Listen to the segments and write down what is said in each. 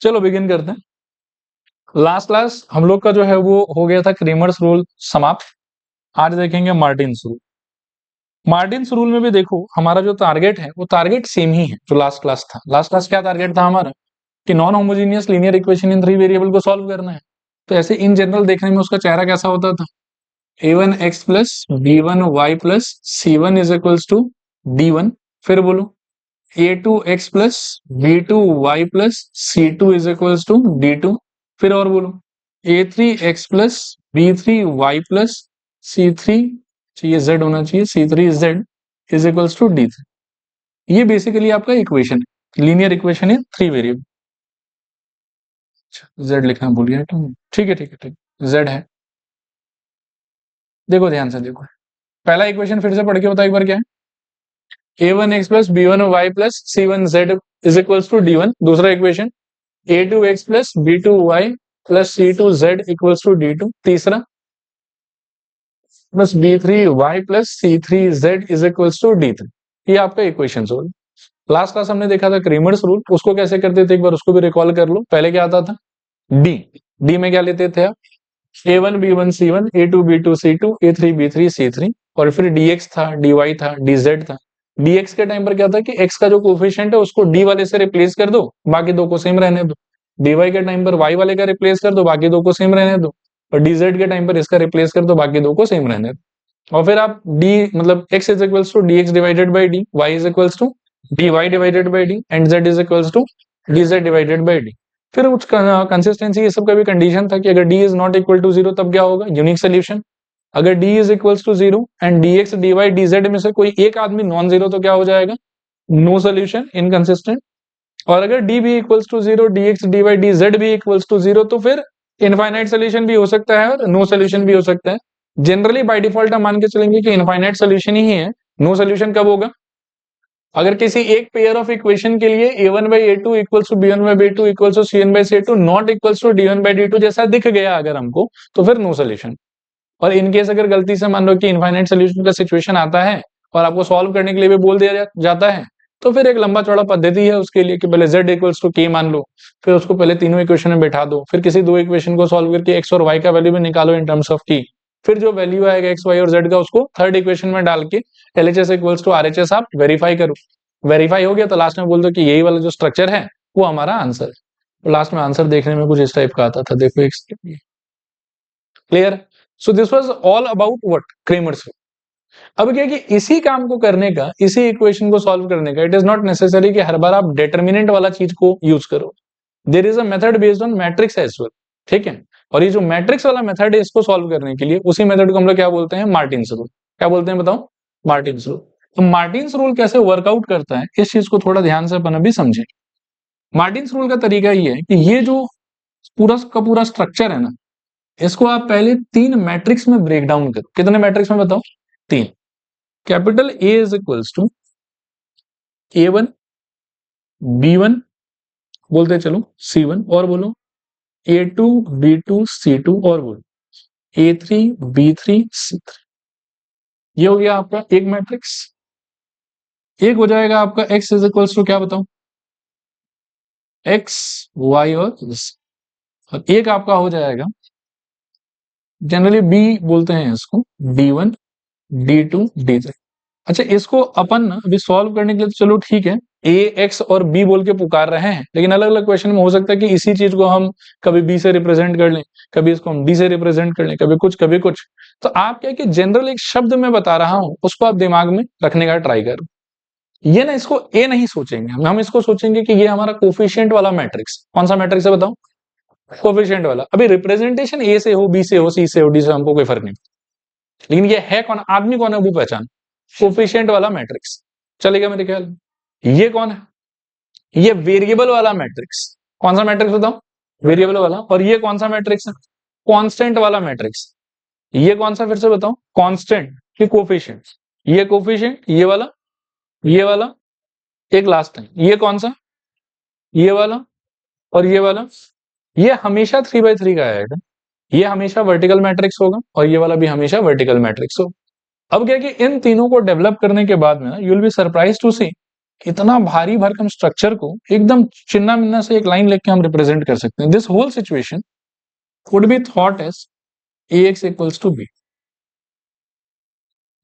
चलो बिगिन करते हैं। लास्ट क्लास हम लोग का जो है वो हो गया था क्रेमर्स रूल समाप्त। आज देखेंगे मार्टिन्स रूल। मार्टिन्स रूल में भी देखो हमारा जो टारगेट है वो टारगेट सेम ही है जो लास्ट क्लास था। लास्ट क्लास क्या टारगेट था हमारा कि non homogeneous linear equation in three variable को सॉल्व करना है। तो ऐसे इन जनरल देखने में उसका चेहरा कैसा होता था, a1x plus b1y plus c1 is equals to d1। फिर बोलो a2x plus b2y plus c2 is equals to d2। फिर और बोलो a3x plus b3y plus c3 चाहिए z होना चाहिए c3z is equals to d3। ये बेसिकली आपका इक्वेशन है, लीनियर इक्वेशन है थ्री वेरिएबल। z लिखना भूल गया तुम, ठीक है ठीक है ठीक, z है। देखो ध्यान से देखो, पहला इक्वेशन फिर से पढ़ के बताओ एक बार क्या है। a1x plus b1y plus c1z is equals to d1। दूसरा equation a2x plus b2y plus c2z equals to d2। तीसरा plus b3y plus c3z is equals to d3। ये आपका इक्वेशन हो। लास्ट क्लास हमने देखा था क्रेमर्स रूल, उसको कैसे करते थे एक बार उसको भी रिकॉल कर लो। पहले क्या आता था, डी में क्या लेते थे आप, a1 b1 c1 a2 b2 c2 a3 b3 c3 और फिर dx था dy था dz था। dx के टाइम पर क्या था कि x का जो कोफिशिएंट है उसको d वाले से रिप्लेस कर दो, बाकी दो को सेम रहने दो। dy के टाइम पर y वाले का रिप्लेस कर दो, बाकी दो को सेम रहने दो। और dz के टाइम पर इसका रिप्लेस कर दो, बाकी दो को सेम रहने दो। और फिर आप d मतलब x is equals to dx divided by d, y is equals to dy divided by d and z is equals to dz divided by d। फिर उस कंसिस्टेंसी ये सब का भी कंडीशन था कि अगर d is not equal to zero तब क्या होगा, यूनिक सोल्यूशन। अगर d is equals to zero and dx dy dz में से कोई एक आदमी नॉन जीरो तो क्या हो जाएगा, नो सोल्यूशन, इनकंसिस्टेंट। और अगर d भी equals to zero dx dy dz भी इक्वल्स टू जीरो तो फिर इनफाइनाइट सोल्यूशन भी हो सकता है और नो सोल्यूशन भी हो सकता है। जनरली बाय डिफॉल्ट हम मान के चलेंगे कि इनफाइनाइट सोल्यूशन ही है। नो सोल्यूशन कब होगा, अगर किसी एक पेयर ऑफ इक्वेशन के लिए a1 by a2 equals to b1 by b2 equals to c1 by c2 not equals to d1 by d2 जैसा दिख गया अगर हमको, तो फिर नो सोल्यूशन। और इनकेस अगर गलती से मान लो कि इनफाइनाइट सोल्यूशन का सिचुएशन आता है और आपको सॉल्व करने के लिए भी बोल दिया जाता है, तो फिर एक लंबा चौड़ा पद्धति है उसके लिए कि पहले z इक्वल्स टू k मान लो, फिर उसको पहले तीनों इक्वेशन में बैठा दो, फिर किसी दो इक्वेशन को सॉल्व करके x और y का वैल्यू भी निकालो इन टर्म्स ऑफ t। फिर जो वैल्यू आएगा x y और z का उसको थर्ड इक्वेशन में डाल के LHS इक्वल्स टू RHS आप वेरीफाई करो। वेरीफाई हो गया तो लास्ट में बोल दो कि यही वाला जो स्ट्रक्चर है वो हमारा आंसर है। तो लास्ट में आंसर देखने में कुछ इस टाइप का आता था, देखो एक clear. So this was all about what, Cramer's rule. अब क्या कि इसी काम को करने का, इसी इक्वेशन को सॉल्व करने का, इट इज नॉट नेसेसरी कि हर बार आप डिटर्मिनेंट वाला चीज को यूज करो। There is a method based on matrix as well, ठीक है। और ये जो मैट्रिक्स वाला मेथड है इसको सॉल्व करने के लिए, उसी मेथड को हम लोग क्या बोलते हैं, मार्टिन्स रूल। क्या बोलते हैं बताओ, मार्टिन्स रूल। तो मार्टिन्स रूल कैसे वर्कआउट करता है इस चीज को थोड़ा ध्यान से अपन अभी समझें। मार्टिन्स रूल का तरीका ये है कि ये जो पूरा का पूरा स्ट्रक्चर है ना, इसको आप पहले तीन मैट्रिक्स में ब्रेक डाउन करो। कितने मैट्रिक्स में बताओ, तीन। Capital A is equals to a1 b1 बोलते चलो c1, और बोलो a2 b2 c2, और बोलो a3 b3 c3। ये हो गया आपका एक मैट्रिक्स। एक हो जाएगा आपका x इज इक्वल्स टू क्या बताओ, x y और एक आपका हो जाएगा, जनरली b बोलते हैं इसको, d1 d2 d3। अच्छा इसको अपन ना अभी सॉल्व करने के लिए तो चलो ठीक है, a x और b बोल के पुकार रहे हैं, लेकिन अलग अलग क्वेश्चन में हो सकता है कि इसी चीज को हम कभी b से रिप्रेजेंट कर लें, कभी इसको हम d से रिप्रेजेंट कर लें, कभी कुछ कभी कुछ। तो आप क्या कि जनरल एक शब्द में बता रहा हूं उसको आप दिमाग में रखने का ट्राई करो। ये ना इसको a नहीं सोचेंगे हम इसको सोचेंगे कि ये हमारा कोफिशिएंट वाला मैट्रिक्स। कौन सा मैट्रिक्स है बताओ, कोफिशिएंट वाला। अभी रिप्रेजेंटेशन a से हो, b से हो, c से हो, d से, हमको कोई फर्क नहीं, लेकिन ये है कौन, आदमी कौन है वो पहचान, कोफिशिएंट वाला मैट्रिक्स। चलेगा मेरे ख्याल। ये कौन है, ये वेरिएबल वाला मैट्रिक्स। कौन सा मैट्रिक्स बताओ, वेरिएबल वाला। और ये कौन सा मैट्रिक्स है, कांस्टेंट वाला मैट्रिक्स। ये कौन सा फिर से बताओ, कांस्टेंट कि कोफिशिएंट। ये कोफिशिएंट, ये वाला, ये वाला, एक लास्ट टाइम ये कौन सा, ये वाला और ये वाला। ये हमेशा 3/3 का आएगा, ये हमेशा वर्टिकल मैट्रिक्स होगा और ये वाला भी हमेशा वर्टिकल मैट्रिक्स होगा। अब क्या कि इन तीनों को डेवलप करने के बाद में you will be surprise to see इतना भारी भरकम स्ट्रक्चर को एकदम चिन्ना मिन्ना से एक लाइन लेके हम रिप्रेजेंट कर सकते हैं। This whole situation could be thought as Ax equals to B.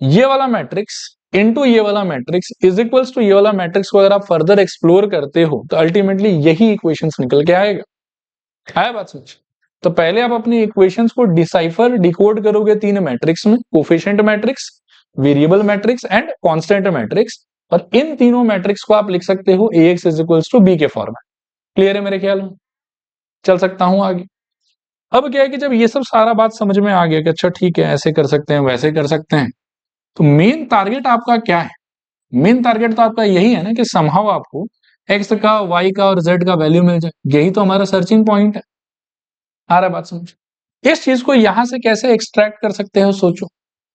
ये वाला मैट्रिक्स इनटू ये वाला मैट्रिक्स इज इक्वल्स टू ये वाला मैट्रिक्स को अगर आप फर्दर एक्सप्लोर करते हो तो अल्टीमेटली यही इक्वेशंस निकल के आएगा। है बात समझ? तो पहले आप अपनी इक्वेशंस को डिसाइफर डिकोड करोगे तीन मैट्रिक्स में, coefficient matrix, variable matrix and constant matrix, और इन तीनों मैट्रिक्स को आप लिख सकते हो Ax is equals to B के फॉर्मेट। क्लियर है मेरे ख्याल में? चल सकता हूं आगे। अब क्या है कि जब ये सब सारा बात समझ में आ गया कि अच्छा ठीक है ऐसे कर सकते हैं वैसे कर सकते हैं, तो मेन टारगेट आपका क्या है? मेन टारगेट तो आपका यही है ना कि समहाउ आपको एक्स का, वाई का और जेड का वैल्यू मिल जाए। यही तो हमारा सर्चिंग पॉइंट है। आ रहा बात समझ? इस चीज को यहां से कैसे एक्सट्रैक्ट कर सकते हो, सोचो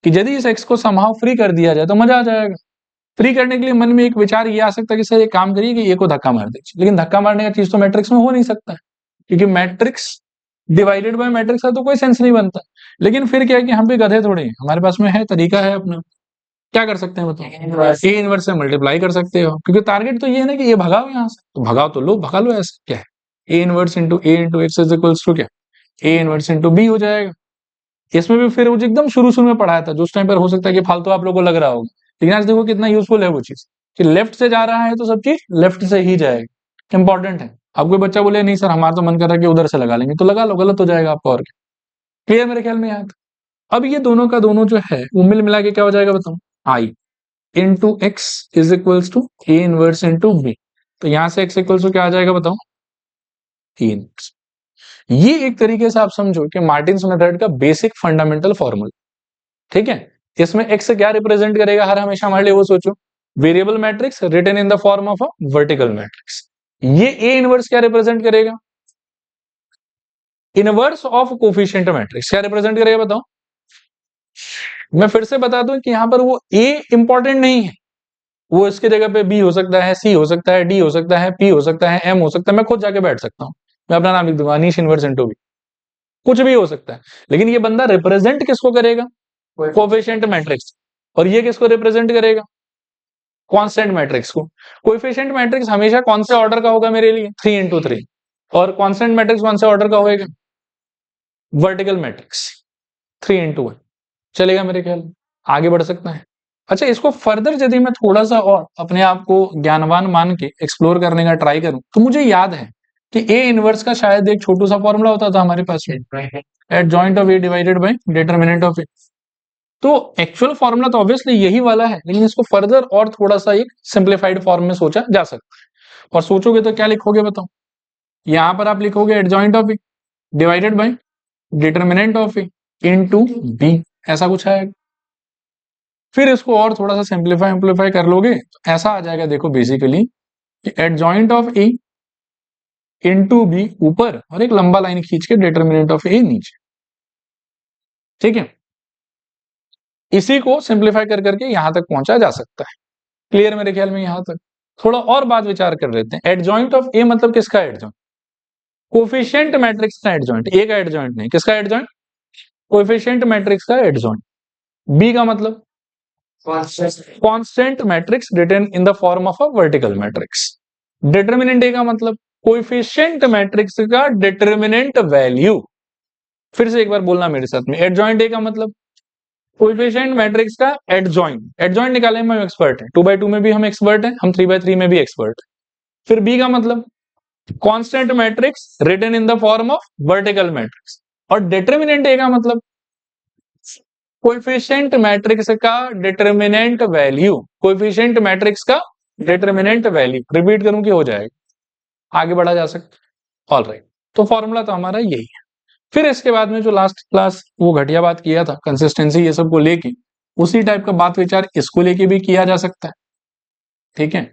कि यदि इस एक्स को समहाउ फ्री कर दिया जाए तो मजा आ जाएगा। फ्री करने के लिए मन में एक विचार ये आ सकता है कि सर एक काम करिए कि ये को धक्का मार दीजिए, लेकिन धक्का मारने का चीज तो मैट्रिक्स में हो नहीं सकता है, क्योंकि मैट्रिक्स डिवाइडेड बाय मैट्रिक्स का तो कोई सेंस नहीं बनता। लेकिन फिर क्या है कि हम भी गधे थोड़े हैं, हमारे पास में है तरीका है अपना। क्या कर सकते हैं बताओ? ए इनवर्स से मल्टीप्लाई कर सकते हो, क्योंकि टारगेट तो ये है ना कि ये भगाओ यहाँ से, तो भगाओ तो लो, भगा लो। ऐसे क्या है, A inverse into X is equals to क्या, ए इनवर्स इंटू बी हो जाएगा। इसमें भी फिर वो जो एकदम शुरू शुरू में पढ़ाया था, जो उस टाइम पर हो सकता है कि फालतू आप लोगों को लग रहा होगा, लेकिन आज देखो कितना यूजफुल है वो चीज, कि लेफ्ट से जा रहा है तो सब चीज लेफ्ट से ही जाएगी। इंपॉर्टेंट है। अब कोई बच्चा बोले नहीं सर हमारा तो मन कर रहा है कि उधर से लगा लेंगे, तो लगा लो, गलत हो जाएगा आपका। और क्लियर मेरे ख्याल में याद? अब ये दोनों का दोनों जो है वो मिल मिला के क्या हो जाएगा बताओ? I into X is equals to A inverse into B. तो यहां से एक्स इक्वल्स टू क्या आ जाएगा बताओ? A inverse. ये एक तरीके से आप समझो कि मार्टिन्स मेथड का बेसिक फंडामेंटल फॉर्मूला। ठीक है, इसमें एक्स क्या रिप्रेजेंट करेगा हर हमेशा हमारे लिए, वो सोचो। Variable matrix written in the form of a vertical matrix. ये ए इनवर्स क्या रिप्रेजेंट करेगा? इनवर्स ऑफ कोफिशिएंट मैट्रिक्स क्या रिप्रेजेंट करेगा बताओ? मैं फिर से बता दूं कि यहां पर वो ए इंपॉर्टेंट नहीं है, वो इसकी जगह पे बी हो सकता है, सी हो सकता है, डी हो सकता है, पी हो सकता है, एम हो सकता है। मैं खुद जाके बैठ सकता हूं, मैं अपना नाम लिख दूंगा अनीश इनवर्स इंटू बी, कुछ भी हो सकता है। लेकिन ये बंदा रिप्रेजेंट किसको करेगा? Coefficient matrix. और ये किसको रिप्रेजेंट करेगा? कांस्टेंट मैट्रिक्स को। कोएफिशिएंट मैट्रिक्स हमेशा कौन से ऑर्डर का होगा मेरे लिए? 3 इंटू 3। और कांस्टेंट मैट्रिक्स कौन से ऑर्डर का होगा? Vertical matrix 3 into 1। चलेगा मेरे ख्याल में? आगे बढ़ सकता है। अच्छा, इसको फर्दर यदि मैं थोड़ा सा और अपने आप को ज्ञानवान मान के एक्सप्लोर करने का ट्राई करूं, तो मुझे याद है कि ए इनवर्स का शायद एक छोटू सा फॉर्मूला होता था हमारे पास में, adjoint of A divided by determinant of A. तो एक्चुअल फॉर्मूला तो ऑब्वियसली यही वाला है, लेकिन इसको फर्दर और थोड़ा सा एक सिंप्लीफाइड फॉर्म में सोचा जा सकता है। और सोचोगे तो क्या लिखोगे बताओ? यहां पर आप लिखोगे adjoint of A divided by determinant of A into B, ऐसा कुछ है। फिर इसको और थोड़ा सा सिंप्लीफाई कर लोगे तो ऐसा आ जाएगा, देखो basically adjoint of A into B ऊपर, और एक लंबा लाइन खींच के डिटरमिनेंट ऑफ ए नीचे। ठीक है, इसी को सिंप्लीफाई कर करके यहां तक पहुंचा जा सकता है। क्लियर मेरे ख्याल में? यहां तक थोड़ा और बात विचार कर लेते हैं। एडजॉइंट ऑफ ए मतलब किसका एडजॉइंट? कोफिशिएंट मैट्रिक्स का एडजॉइंट। ए का एडजॉइंट नहीं, किसका एडजॉइंट? कोफिशिएंट मैट्रिक्स का एडजॉइंट। बी का मतलब constant matrix written in the form of a vertical matrix. Determinant A का मतलब कोफिशिएंट मैट्रिक्स का डिटरमिनेंट वैल्यू। फिर से एक बार बोलना मेरे साथ में, एडजॉइंट ए का मतलब कोएफिशिएंट मैट्रिक्स का एडजॉइंट। एडजॉइंट निकालने में हम एक्सपर्ट हैं, 2x2 में भी हम एक्सपर्ट हैं, हम 3x3 में भी एक्सपर्ट हैं। फिर बी का मतलब constant matrix written in the form of vertical matrix. और डिटरमिनेंट ए का मतलब कोएफिशिएंट मैट्रिक्स का डिटरमिनेंट वैल्यू। कोएफिशिएंट मैट्रिक्स का डिटरमिनेंट वैल्यू। रिपीट करूं कि हो जाएगा? आगे बढ़ा जा सकता। ऑलराइट, तो फॉर्मूला तो हमारा यही है। फिर इसके बाद में जो लास्ट क्लास वो घटिया बात किया था कंसिस्टेंसी ये सब को लेके, उसी टाइप का बात विचार इसको लेके भी किया जा सकता है। ठीक है,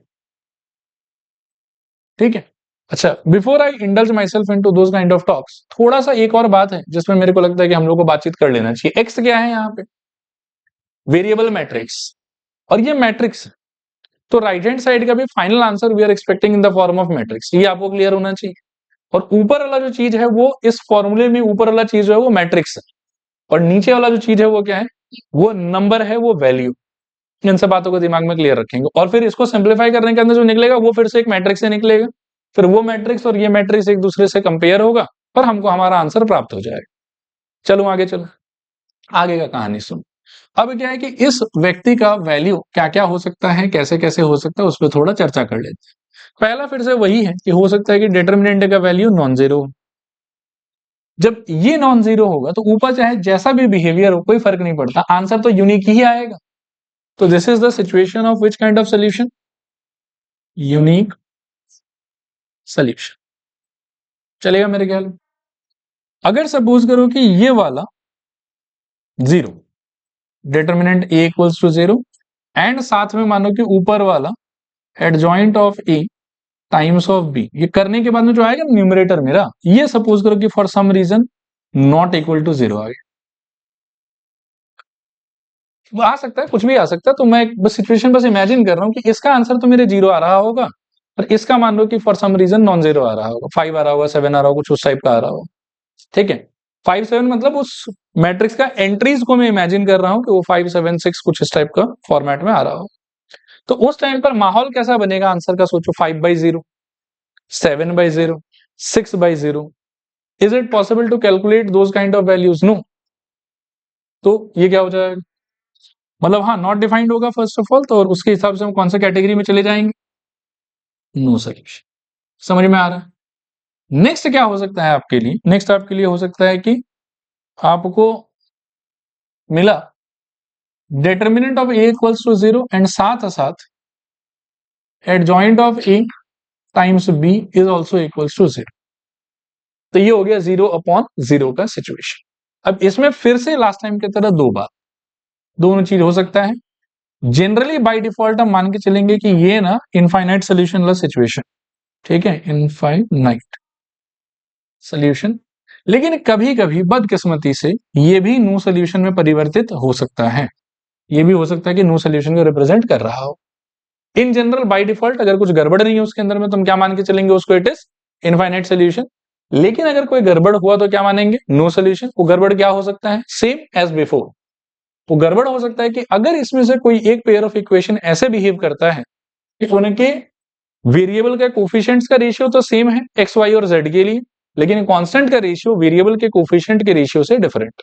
ठीक है। अच्छा, before I indulge my self into those kind of talks, थोड़ा सा एक और बात है जिसमें मेरे को लगता है कि हम लोग को बातचीत कर लेना चाहिए। एक्स क्या है यहाँ पे? Variable matrix. और ये मैट्रिक्स, तो राइट हैंड साइड का भी final answer we are expecting in the form of matrix. ये आपको क्लियर होना चाहिए। और ऊपर वाला जो चीज है वो इस फॉर्मूले में, ऊपर वाला चीज जो है वो मैट्रिक्स है, और नीचे वाला जो चीज है वो क्या है? वो नंबर है, वो वैल्यू। इन सब बातों को दिमाग में क्लियर रखेंगे और फिर इसको सिंप्लीफाई करने के अंदर जो निकलेगा वो फिर से एक मैट्रिक्स से निकलेगा, फिर वो मैट्रिक्स और ये मैट्रिक्स एक दूसरे से कंपेयर होगा और हमको हमारा आंसर प्राप्त हो जाएगा। चलो आगे चलो, आगे का कहानी सुनो। अब क्या है कि इस व्यक्ति का वैल्यू क्या क्या हो सकता है, कैसे कैसे हो सकता है, उस पर थोड़ा चर्चा कर लेते हैं। पहला फिर से वही है कि हो सकता है कि डिटर्मिनेंट का वैल्यू नॉन जीरो हो। जब ये नॉन जीरो होगा तो ऊपर चाहे जैसा भी बिहेवियर हो कोई फर्क नहीं पड़ता, आंसर तो यूनिक ही आएगा। तो this is the situation of which kind of solution, unique solution. चलेगा मेरे ख्याल में। अगर सपोज करो कि ये वाला zero, determinant A equals to zero and साथ में मानो कि ऊपर वाला adjoint of A times of B, ये करने के बाद में जो आएगा न्यूमरेटर मेरा, ये सपोज करो कि for some reason not equal to zero आ गया। आ सकता है, कुछ भी आ सकता है, तो मैं बस सिचुएशन बस इमेजिन कर रहा हूं कि इसका आंसर तो मेरे जीरो आ रहा होगा और इसका मान लो कि for some reason non zero आ रहा होगा, 5 आ रहा होगा, 7 आ रहा होगा, कुछ उस टाइप का आ रहा होगा। ठीक है, 5 7 मतलब उस मैट्रिक्स का एंट्रीज को मैं इमेजिन कर रहा हूं कि वो 5 7 6 कुछ इस टाइप का फॉर्मेट में आ रहा हो। तो उस टाइम पर माहौल कैसा बनेगा आंसर का, सोचो 5/0, 7/0, 6/0। Is it possible to calculate those kind of values? No. तो ये क्या हो जाएगा, मतलब हाँ नॉट डिफाइंड होगा फर्स्ट ऑफ ऑल, तो और उसके हिसाब से हम कौन सा कैटेगरी में चले जाएंगे, नो सोल्यूशन। समझ में आ रहा है? नेक्स्ट क्या हो सकता है आपके लिए, नेक्स्ट आपके लिए हो सकता है कि आपको मिला determinant of A equals to zero and साथ साथ adjoint of A times B is also equals to zero. तो ये हो गया 0/0 का सिचुएशन। अब इसमें फिर से लास्ट टाइम की तरह दो बार दोनों चीज हो सकता है। जनरली बाय डिफॉल्ट हम मान के चलेंगे कि ये ना इनफाइनाइट सोल्यूशन वाला सिचुएशन, ठीक है, इनफाइनाइट सोल्यूशन। लेकिन कभी कभी बदकिस्मती से ये भी नो सोल्यूशन में परिवर्तित हो सकता है, ये भी हो सकता है कि नो सोल्यूशन को रिप्रेजेंट कर रहा हो। इन जनरल बाय डिफॉल्ट अगर कुछ गड़बड़ नहीं है उसके अंदर में तो हम क्या मान के चलेंगे उसको, इट इज इनफाइनाइट सोल्यूशन। लेकिन अगर कोई गड़बड़ हुआ तो क्या मानेंगे, नो सोल्यूशन। वो गड़बड़ क्या हो सकता है, सेम एज बिफोर। वो गड़बड़ हो सकता है कि अगर इसमें से कोई एक पेयर ऑफ इक्वेशन ऐसे बिहेव करता है कि उनके वेरिएबल के कोफिशिएंट्स का रेशियो तो सेम है एक्स वाई और जेड के लिए, लेकिन कांस्टेंट का रेशियो वेरिएबल के कोफिशिएंट के रेशियो से डिफरेंट।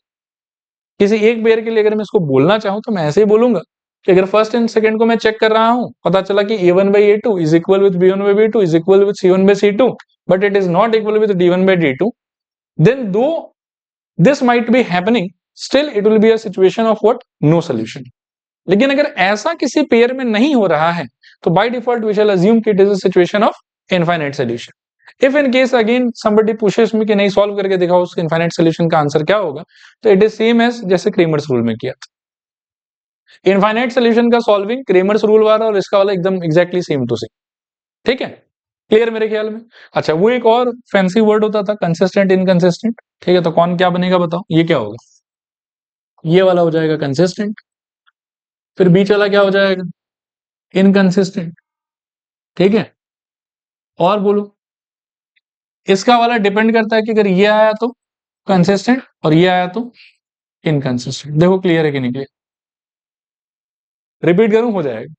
किसी एक पेयर के लिए अगर मैं इसको बोलना चाहूं तो मैं ऐसे ही बोलूंगा कि अगर फर्स्ट एंड सेकंड को मैं चेक कर रहा हूं, पता चला कि a1/a2 is equal with b1/b2 is equal with c1/c2 but it is not equal with d1/d2, then though this might be happening still it will be a situation of what, no solution। लेकिन अगर ऐसा किसी pair में नहीं हो रहा है तो by default we shall assume कि it is a situation of infinite solution। if in case again somebody pushes me कि नहीं सॉल्व करके दिखाओ उस infinite solution का आंसर क्या होगा, तो it is same as जैसे क्रेमर्स रूल में किया था। इनफाइनाइट सोल्यूशन का सॉल्विंग क्रेमर्स रूल वाला और इसका वाला एकदम एग्जैक्टली सेम टू सेम। ठीक है, क्लियर मेरे ख्याल में। अच्छा, वो एक और फैंसी वर्ड होता था कंसिस्टेंट इनकंसिस्टेंट। ठीक है, तो कौन क्या बनेगा बताओ, ये क्या होगा, ये वाला हो जाएगा कंसिस्टेंट, फिर बीच वाला क्या हो जाएगा, इनकंसिस्टेंट। ठीक है, और बोलो, इसका वाला डिपेंड करता है कि अगर ये आया तो कंसिस्टेंट और ये आया तो इनकंसिस्टेंट। देखो क्लियर है कि नहीं क्लियर, रिपीट करूं, हो जाएगा,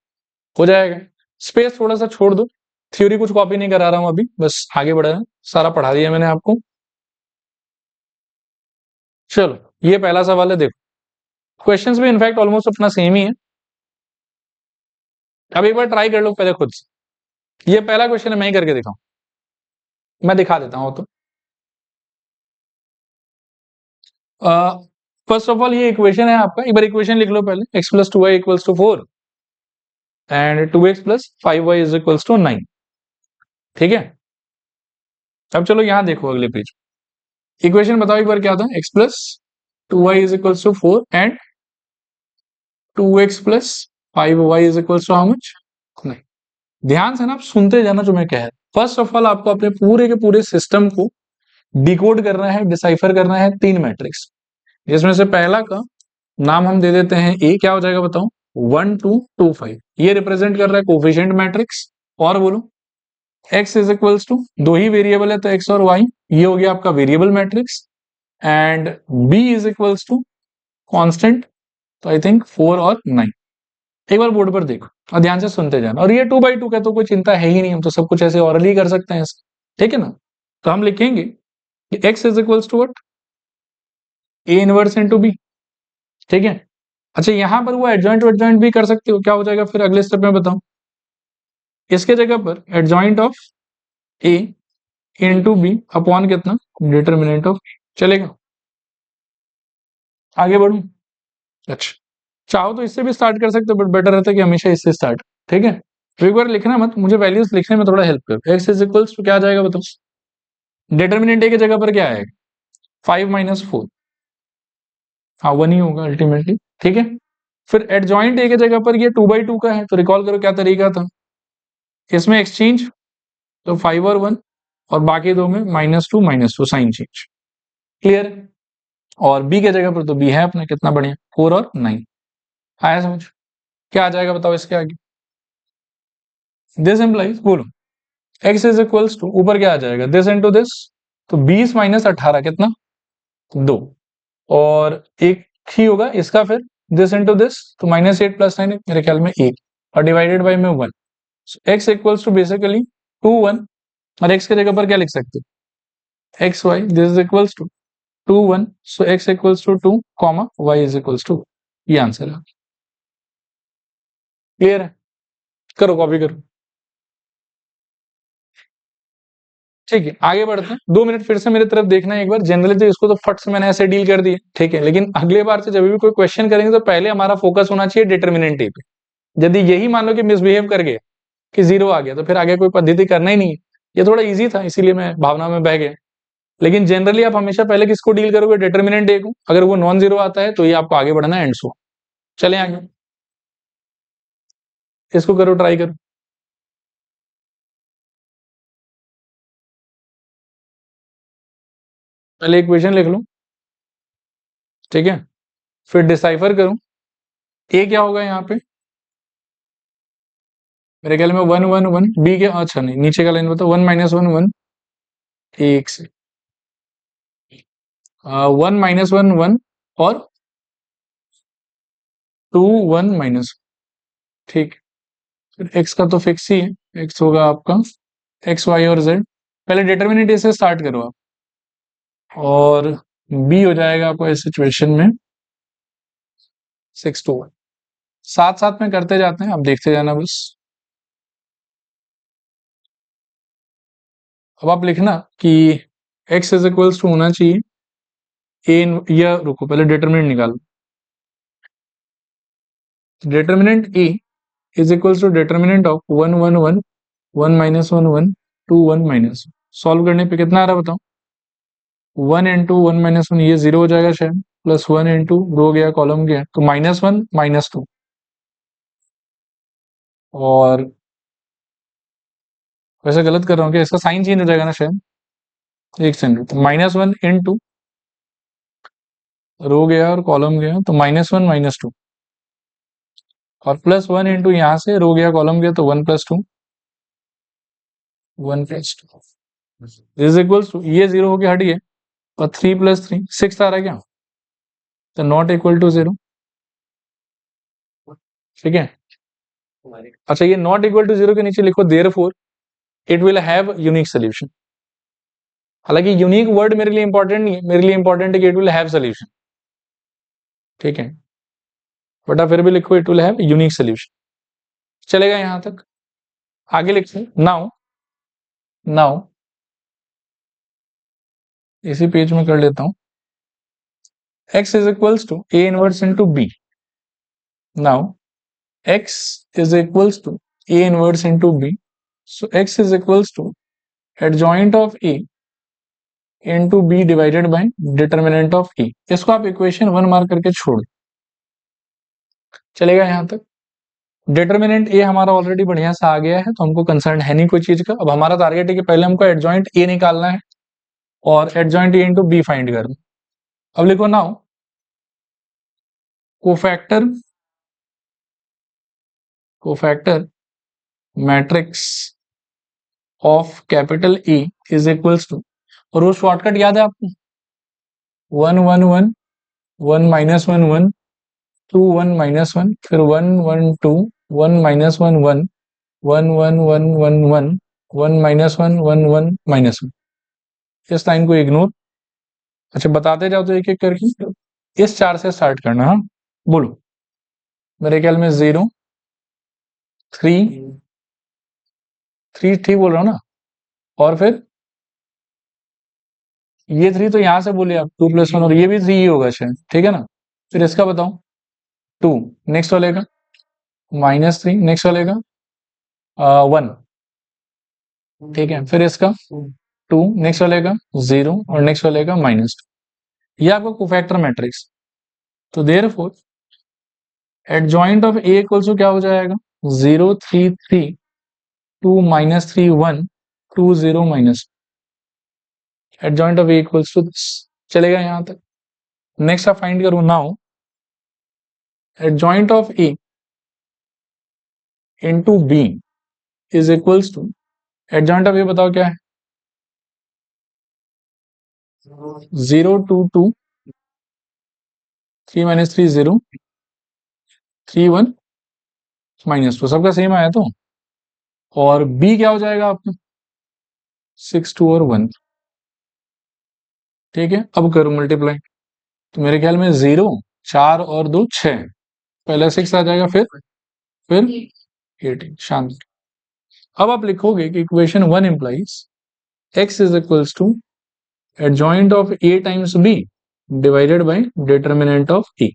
हो जाएगा। स्पेस थोड़ा सा छोड़ दो, थ्योरी कुछ कॉपी नहीं करा रहा हूं अभी, बस आगे बढ़ा है, सारा पढ़ा दिया मैंने आपको। चलो ये पहला सवाल है, देखो क्वेश्चंस भी इनफैक्ट ऑलमोस्ट अपना सेम ही है। अब एक बार ट्राई कर लो पहले खुद से। ये पहला क्वेश्चन है, मैं ही करके दिखाऊं, मैं दिखा देता हूं। तो फर्स्ट ऑफ ऑल ये इक्वेशन है आपका, एक बार इक्वेशन लिख लो पहले, x + 2y = 4 and 2x + 5y = 9। ठीक है, अब चलो यहां देखो अगले पेज, इक्वेशन बताओ एक बार क्या था, x + 2y = 4 and 2x + 5y = how much, 9। ध्यान से ना आप सुनते जाना जो मैं कह रहा हूं। फर्स्ट ऑफ ऑल आपको अपने पूरे के पूरे सिस्टम को डिकोड करना है, डिसाइफर करना है 3 मैट्रिक्स, जिसमें से पहला का नाम हम दे देते हैं ए, क्या हो जाएगा बताओ, 1 2 2 5। ये रिप्रेजेंट कर रहा है कोफिशिएंट मैट्रिक्स। और बोलो x = दो ही वेरिएबल है तो x और y, ये हो गया आपका variable matrix. And b = constant, तो आई थिंक 4 और 9। एक बार बोर्ड पर देखो और ध्यान से सुनते जाना। और ये 2/2 का तो कोई चिंता है ही नहीं, हम तो सब कुछ ऐसे ऑरली कर सकते हैं इसका, ठीक है ना। तो हम लिखेंगे कि x is equals to what, a inverse into b, ठीक है। अच्छा यहां पर वो एडजॉइंट भी कर सकते हो, क्या हो जाएगा फिर अगले स्टेप में बताओ। इसके जगह पर adjoint of a into b upon कितना, डिटरमिनेंट ऑफ, चलेगा। आगे बढ़ू, अच्छा चाहो तो इससे भी स्टार्ट कर सकते हो, बट बेटर रहता है कि हमेशा इससे स्टार्ट, ठीक है। तो एक बार लिखना मत, मुझे वैल्यूज लिखने में थोड़ा हेल्प करो। x इज इक्वल्स टू क्या आ जाएगा बताओ, डिटरमिनेंट a की जगह पर क्या आएगा, 5 माइनस 4, हाँ 1 ही होगा अल्टीमेटली, ठीक है। फिर एडजॉइंट a की जगह पर ये 2/2 का है, तो रिकॉल करो क्या तरीका था, इसमें एक्सचेंज, तो 5 और 1, और बाकी दो में -2 साइन चेंज, क्लियर। और b की जगह पर तो b है अपने, कितना बढ़िया, 4 और 9, आया समझ। क्या आ जाएगा बताओ इसके आगे, दिस इम्प्लाइज, बोलो x इज इक्वल्स टू, ऊपर क्या आ जाएगा, दिस इनटू दिस, तो 20 माइनस 18 कितना, 2, और एक ही होगा इसका फिर, दिस इनटू दिस, तो -8 + 9 मेरे ख्याल में 1, और डिवाइडेड बाय में 1, x इक्वल्स टू बेसिकली 2 1, और x की जगह पर क्या लिख सकते हो, X Y, this is equals to 2 1, so x equals to 2 comma y is equals to, ये आंसर है। क्लियर है, करो कॉपी करो, ठीक है। आगे बढ़ते हैं, 2 मिनट फिर से मेरी तरफ देखना है एक बार। जनरली तो इसको तो फट से मैंने ऐसे डील कर दिया, ठीक है, लेकिन अगले बार से जब भी कोई क्वेश्चन करेंगे तो पहले हमारा फोकस होना चाहिए डिटरमिनेंट ए पे। यदि यही मान लो कि मिसबिहेव कर गया, कि 0 आ गया, तो फिर आगे कोई पद्धति करना ही नहीं है। ये थोड़ा इजी था, इसीलिए मैं भावना में बह गया। लेकिन जनरली आप हमेशा पहले किसको डील करोगे, डिटरमिनेंट ए को। अगर वो नॉन जीरो आता है तो ये आपको आगे बढ़ना है एंड सो। चले आगे, इसको करो, ट्राई करो। पहले इक्वेशन लिख लो, ठीक है, फिर डिसाइफर करूं। ए क्या होगा यहाँ पे, मेरे ख्याल में 1 1 1, बी के, अच्छा नहीं, नीचे का लाइन बताओ, 1 - 1 1, एक से 1 - 1 1, और 2 1 माइनस, ठीक। फिर एक्स का तो फिक्स ही है, एक्स होगा आपका एक्स वाई और जेड। पहले डिटर्मिनेंट से स्टार्ट करो आप, और बी हो जाएगा आपको इस सिचुएशन में 6 2 1। साथ साथ में करते जाते हैं, आप देखते जाना बस। अब आप लिखना कि x इज इक्वल्स टू होना चाहिए ए, या रुको पहले डिटर्मिनेंट निकालो, determinant A is equals to determinant of 1 1 1 1 - 1 1 2 1 minus. Solve करने पे कितना आ रहा बताओ, 1 इंटू 1 - 1, ये 0 हो जाएगा शायद, प्लस 1 इंटू रो गया कॉलम गया, तो -1 -2, और वैसे गलत कर रहा हूँ क्या, इसका साइन चेंज हो जाएगा ना शायद, एक सेकंड, तो -1 इंटू रो गया और कॉलम गया, तो -1 -2, और +1 इंटू यहाँ से रो गया कॉलम गया, तो 1 + 2 1 + 2 इज इक्वल्स टू, ये 0 होके हट गया, और 3 + 3 6 आ रहा है क्या, तो नॉट इक्वल टू 0, ठीक है। अच्छा ये नॉट इक्वल टू 0 के नीचे लिखो therefore it will have unique solution. हालांकि यूनिक वर्ड मेरे लिए इंपॉर्टेंट नहीं है, मेरे लिए इंपॉर्टेंट है कि इट विल हैव सोल्यूशन, ठीक है। बट आप फिर भी लिखो it will have unique solution, चलेगा यहां तक। आगे लिखते हैं, नाउ नाउ इसी पेज में कर लेता हूं, x is equals to a inverse into b। Now x is equals to a inverse into b, so x is equals to adjoint of a into b divided by determinant of a। इसको आप equation 1 mark करके छोड़, चलेगा यहां तक। Determinant ए हमारा already बढ़िया सा आ गया है, तो हमको कंसर्न है नहीं कोई चीज का। अब हमारा टारगेट है कि पहले हमको एडजॉइंट ए निकालना है, और adjoint A into B find करना। अब लिखो now cofactor cofactor matrix of capital A is equals to, और वो शॉर्टकट याद है आपको, 1 1 1 1 - 1 1 2 1 -1, फिर 1 1 2, 1 -1 1, 1 1 1 1 1, 1 -1 1 1 -1। इस लाइन को इग्नोर। अच्छा बताते जाओ तो एक एक करके। इस 4 से स्टार्ट करना। हाँ बोलो। मेरे ख्याल में 0 3 3 ठीक बोल रहा हूँ ना। और फिर ये 3 तो यहां से बोले आप 2 + 1, और ये भी 3 ही होगा शायद, ठीक है ना। फिर इसका बताओ 2, नेक्स्ट वाले का -3, नेक्स्ट वाले का 1, ठीक है। फिर इसका 2, नेक्स्ट वाले का 0, और नेक्स्ट वाले का -2। ये आपका कोफैक्टर मैट्रिक्स। तो therefore adjoint of A equals to क्या हो जाएगा, 0 3 3, 2 -3 1, 2 0 -। Adjoint of A equals to this. चलेगा यहां तक। नेक्स्ट आप फाइंड करो now adjoint of A into B is equals to, adjoint of A बताओ क्या है, 0 2 2, 3 -3 0, 3 1 -2, सबका सेम आया तो। और बी क्या हो जाएगा आपका 6 2 और 1, ठीक है। अब करो मल्टीप्लाई। तो मेरे ख्याल में 0 4 और 2 6, पहले 6 आ जाएगा, फिर 18। शांत। अब आप लिखोगे कि equation 1 implies x is equals to adjoint of a times b divided by determinant of a।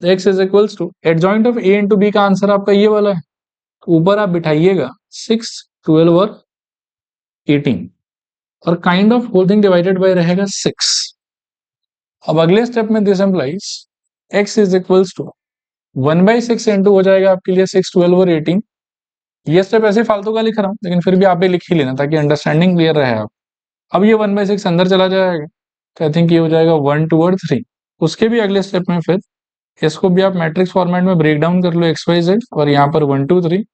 x is equals to adjoint of a into b का आंसर आपका ये वाला है। तो ऊपर आप बिठाइएगा 6 12 और 18, और kind of whole thing divided by रहेगा 6। अब अगले स्टेप में this implies x is equals to 1/6 into हो जाएगा आपके लिए 6 12 और 18। ये स्टेप ऐसे फालतू का लिख रहा हूं, लेकिन फिर भी आप भी लिख ही लेना ताकि अंडरस्टैंडिंग क्लियर रहे आप। अब ये 1/6 अंदर चला जाएगा, तो आई थिंक ये हो जाएगा 1 2 और 3। उसके भी अगले स्टेप में फिर इसको भी आप मैट्रिक्स फॉर्मेट में ब्रेक डाउन कर लो एक्स वाई जेड, और यहाँ पर 1 2 3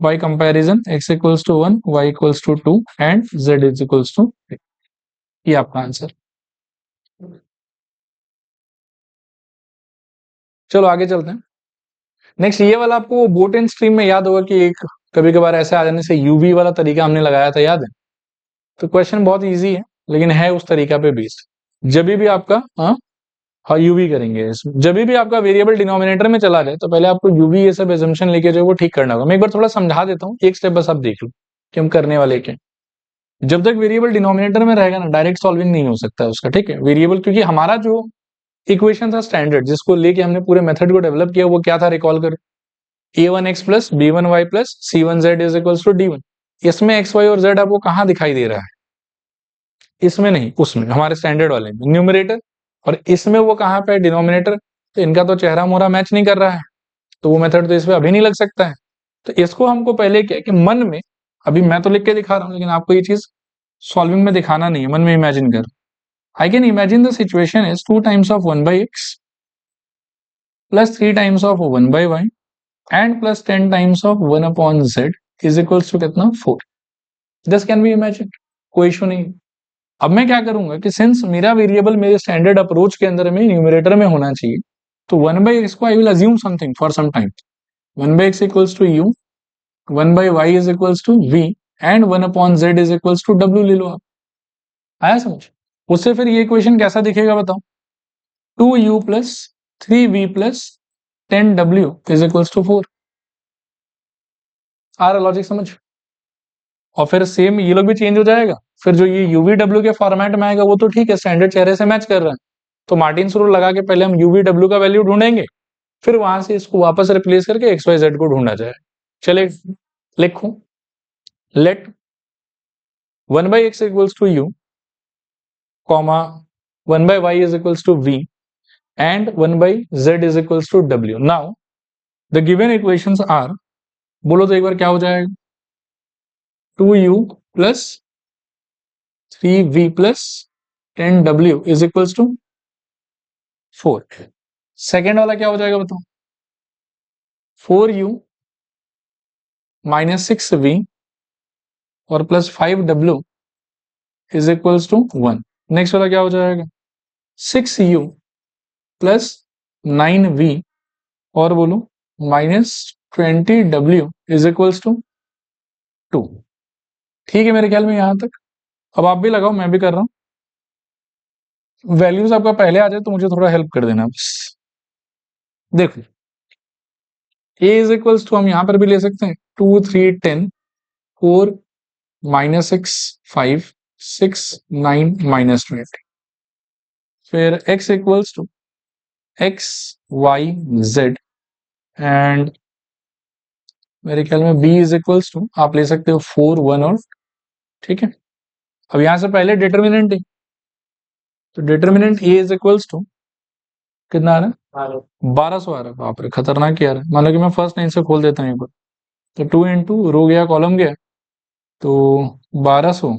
by comparison x equals to 1, y equals to 2 and z is equals to 3। ये आपका आंसर। चलो आगे चलते हैं। नेक्स्ट ये वाला आपको बोट एंड स्ट्रीम में याद होगा कि एक कभी कभार ऐसे आ जाने से यूवी वाला तरीका हमने लगाया था, याद है। तो क्वेश्चन बहुत इजी है, लेकिन है उस तरीका पे बेस्ड। जब भी आपका हाँ यूवी करेंगे, जब भी आपका वेरिएबल डिनोमिनेटर में चला जाए तो पहले आपको यूवी ये सब एजम्पशन लेके जो वो ठीक करना होगा। मैं एक बार थोड़ा समझा देता हूँ, एक स्टेप बस आप देख लो कि हम करने वाले क्या। जब तक वेरिएबल डिनोमिनेटर में रहेगा ना, डायरेक्ट सॉल्विंग नहीं हो सकता है उसका, ठीक है। वेरिएबल, क्योंकि हमारा जो इक्वेशन था स्टैंडर्ड, जिसको लेके हमने पूरे मेथड को डेवलप किया, वो क्या था रिकॉल कर, a1x plus b1y plus c1z is equals to d1। इसमें x y और z आपको कहाँ दिखाई दे रहा है, इसमें नहीं, उसमें हमारे स्टैंडर्ड वाले में न्यूमरेटर, और इसमें वो कहाँ पे डिनोमिनेटर। तो इनका तो चेहरा मोहरा मैच नहीं कर रहा है, तो वो मेथड तो इसमें अभी नहीं लग सकता है। तो इसको हमको पहले क्या कि मन में, अभी मैं तो लिख के दिखा रहा हूँ, लेकिन आपको ये चीज सॉल्विंग में दिखाना नहीं है, मन में इमेजिन कर। I can imagine the situation is 2 times of 1/x plus 3 times of 1/y and plus 10 times of 1/z is equals to कितना 4। दिस कैन बी इमेजिन, कोई इशू नहीं। अब मैं क्या करूंगा कि सिंस मेरा वेरिएबल मेरे स्टैंडर्ड अप्रोच के अंदर में न्यूमरेटर में होना चाहिए, तो 1/x को I will assume something for some time. 1/x equals to u, 1/y is equals to v and 1/z is equals to w ले लो आप। आया समझ। उससे फिर ये इक्वेशन कैसा दिखेगा बताओ, 2u plus 3v plus 10w is equals to 4। आ रहा लॉजिक समझ। और फिर सेम ये लोग भी चेंज हो जाएगा। फिर जो ये यूवी डब्ल्यू के फॉर्मेट में आएगा वो तो ठीक है, स्टैंडर्ड चेहरे से मैच कर रहा है, तो मार्टिन्स रूल लगा के पहले हम यूवी डब्ल्यू का वैल्यू ढूंढेंगे, फिर वहां से इसको वापस रिप्लेस करके एक्स वाई जेड को ढूंढा जाए। चले लिखो, let 1/x equals to u, comma 1/y is equals to v and 1/z is equals to w। Now the given equations are, बोलो तो एक बार क्या हो जाएगा, 2u plus 3v plus 10w is equals to 4। Second वाला क्या हो जाएगा बताओ, 4u माइनस 6v और plus 5w is equals to 1। Next वाला क्या हो जाएगा, 6u प्लस 9v और बोलो -20W इज इक्वल्स टू 2। ठीक है मेरे ख्याल में यहां तक। अब आप भी लगाओ, मैं भी कर रहा हूं। वैल्यूज आपका पहले आ जाए तो मुझे थोड़ा हेल्प कर देना बस। देखो a इज इक्वल्स टू हम यहां पर भी ले सकते हैं 2 3 10 4 -6 5 6 9 -20। फिर x equals to x y z and मेरे ख्याल में b इज इक्वल्स टू आप ले सकते हो 4 1 और। ठीक है, अब यहां से पहले डिटर्मिनेंट है, तो determinant a is equals to कितना आ रहा है 1200 आ रहा है। बाप रे खतरनाक आ रहा है। मान लो कि मैं फर्स्ट लाइन से खोल देता हूँ एक बार, तो 2 इंटू रो गया कॉलम गया, तो 1200,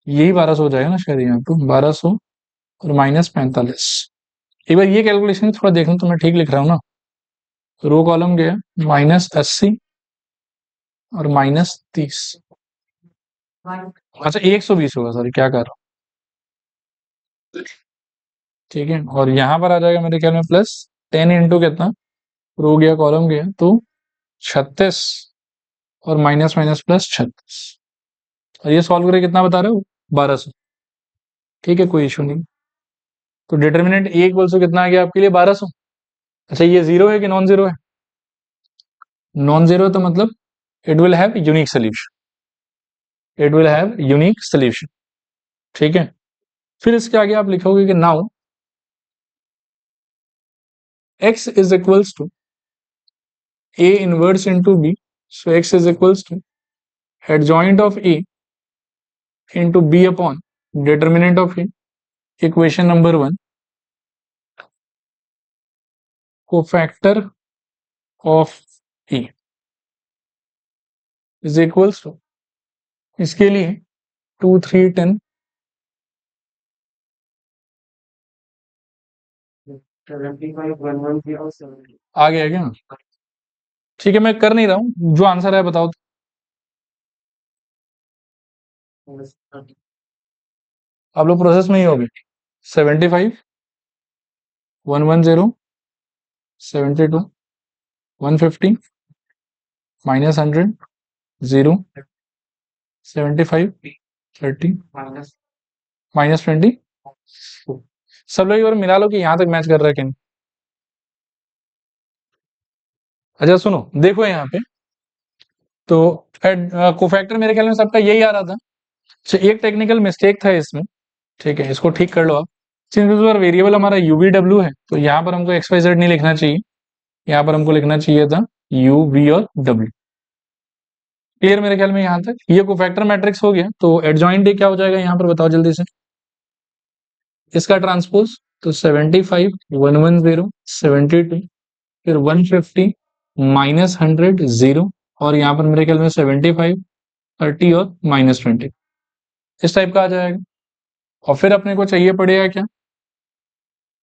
यही 1200 हो जाएगा ना शायद यहाँ पे 1200 और -45। एक बार ये कैलकुलेशन थोड़ा देख लूं तो मैं ठीक लिख रहा हूँ ना। रो कॉलम गया -80 और -30, अच्छा 120 होगा, सॉरी क्या कर रहा हूँ। ठीक है, और यहाँ पर आ जाएगा मेरे ख्याल में +10 इंटू कितना, रो गया कॉलम गया, तो 36 और माइनस माइनस +36, और ये सॉल्व करके कितना बता रहे हो 1200। ठीक है, कोई इशू नहीं। तो डिटर्मिनेंट ए इक्वल टू कितना आ गया आपके लिए 1200। अच्छा ये जीरो है कि नॉन जीरो है? नॉन जीरो तो मतलब it will have unique solution, it will have unique solution. ठीक है, फिर इसके आगे आप लिखोगे कि now x is equals to a inverse into b, so x is equals to adjoint of a into b upon determinant of a, equation number 1, cofactor of a is equals to, इसके लिए 2 3 10 आ गया क्या? ठीक है, मैं कर नहीं रहा हूं, जो आंसर है बताओ तो। आप लोग प्रोसेस में ही होगे। 75 110 72 150 -100 0 75 30 -20। सब लोग एक बार मिला लो कि यहां तक मैच कर रहा है कि नहीं। अच्छा सुनो, देखो यहाँ पे तो कोफैक्टर मेरे ख्याल में सबका यही आ रहा था। अच्छा एक टेक्निकल मिस्टेक था इसमें, ठीक है, इसको ठीक कर लो आप। सिंस इस बार वेरिएबल हमारा UVW है, तो यहाँ पर हमको XYZ नहीं लिखना चाहिए, यहाँ पर हमको लिखना चाहिए था UV और W। क्लियर मेरे ख्याल में यहाँ तक। ये कोफैक्टर मैट्रिक्स हो गया, तो एडजॉइंट क्या हो जाएगा यहाँ पर बताओ जल्दी से, इसका ट्रांसपोज, तो 75 110 72, फिर 150 -100 0, और यहाँ पर मेरे ख्याल में 75 30 और -20, इस टाइप का आ जाएगा। और फिर अपने को चाहिए पड़ेगा क्या,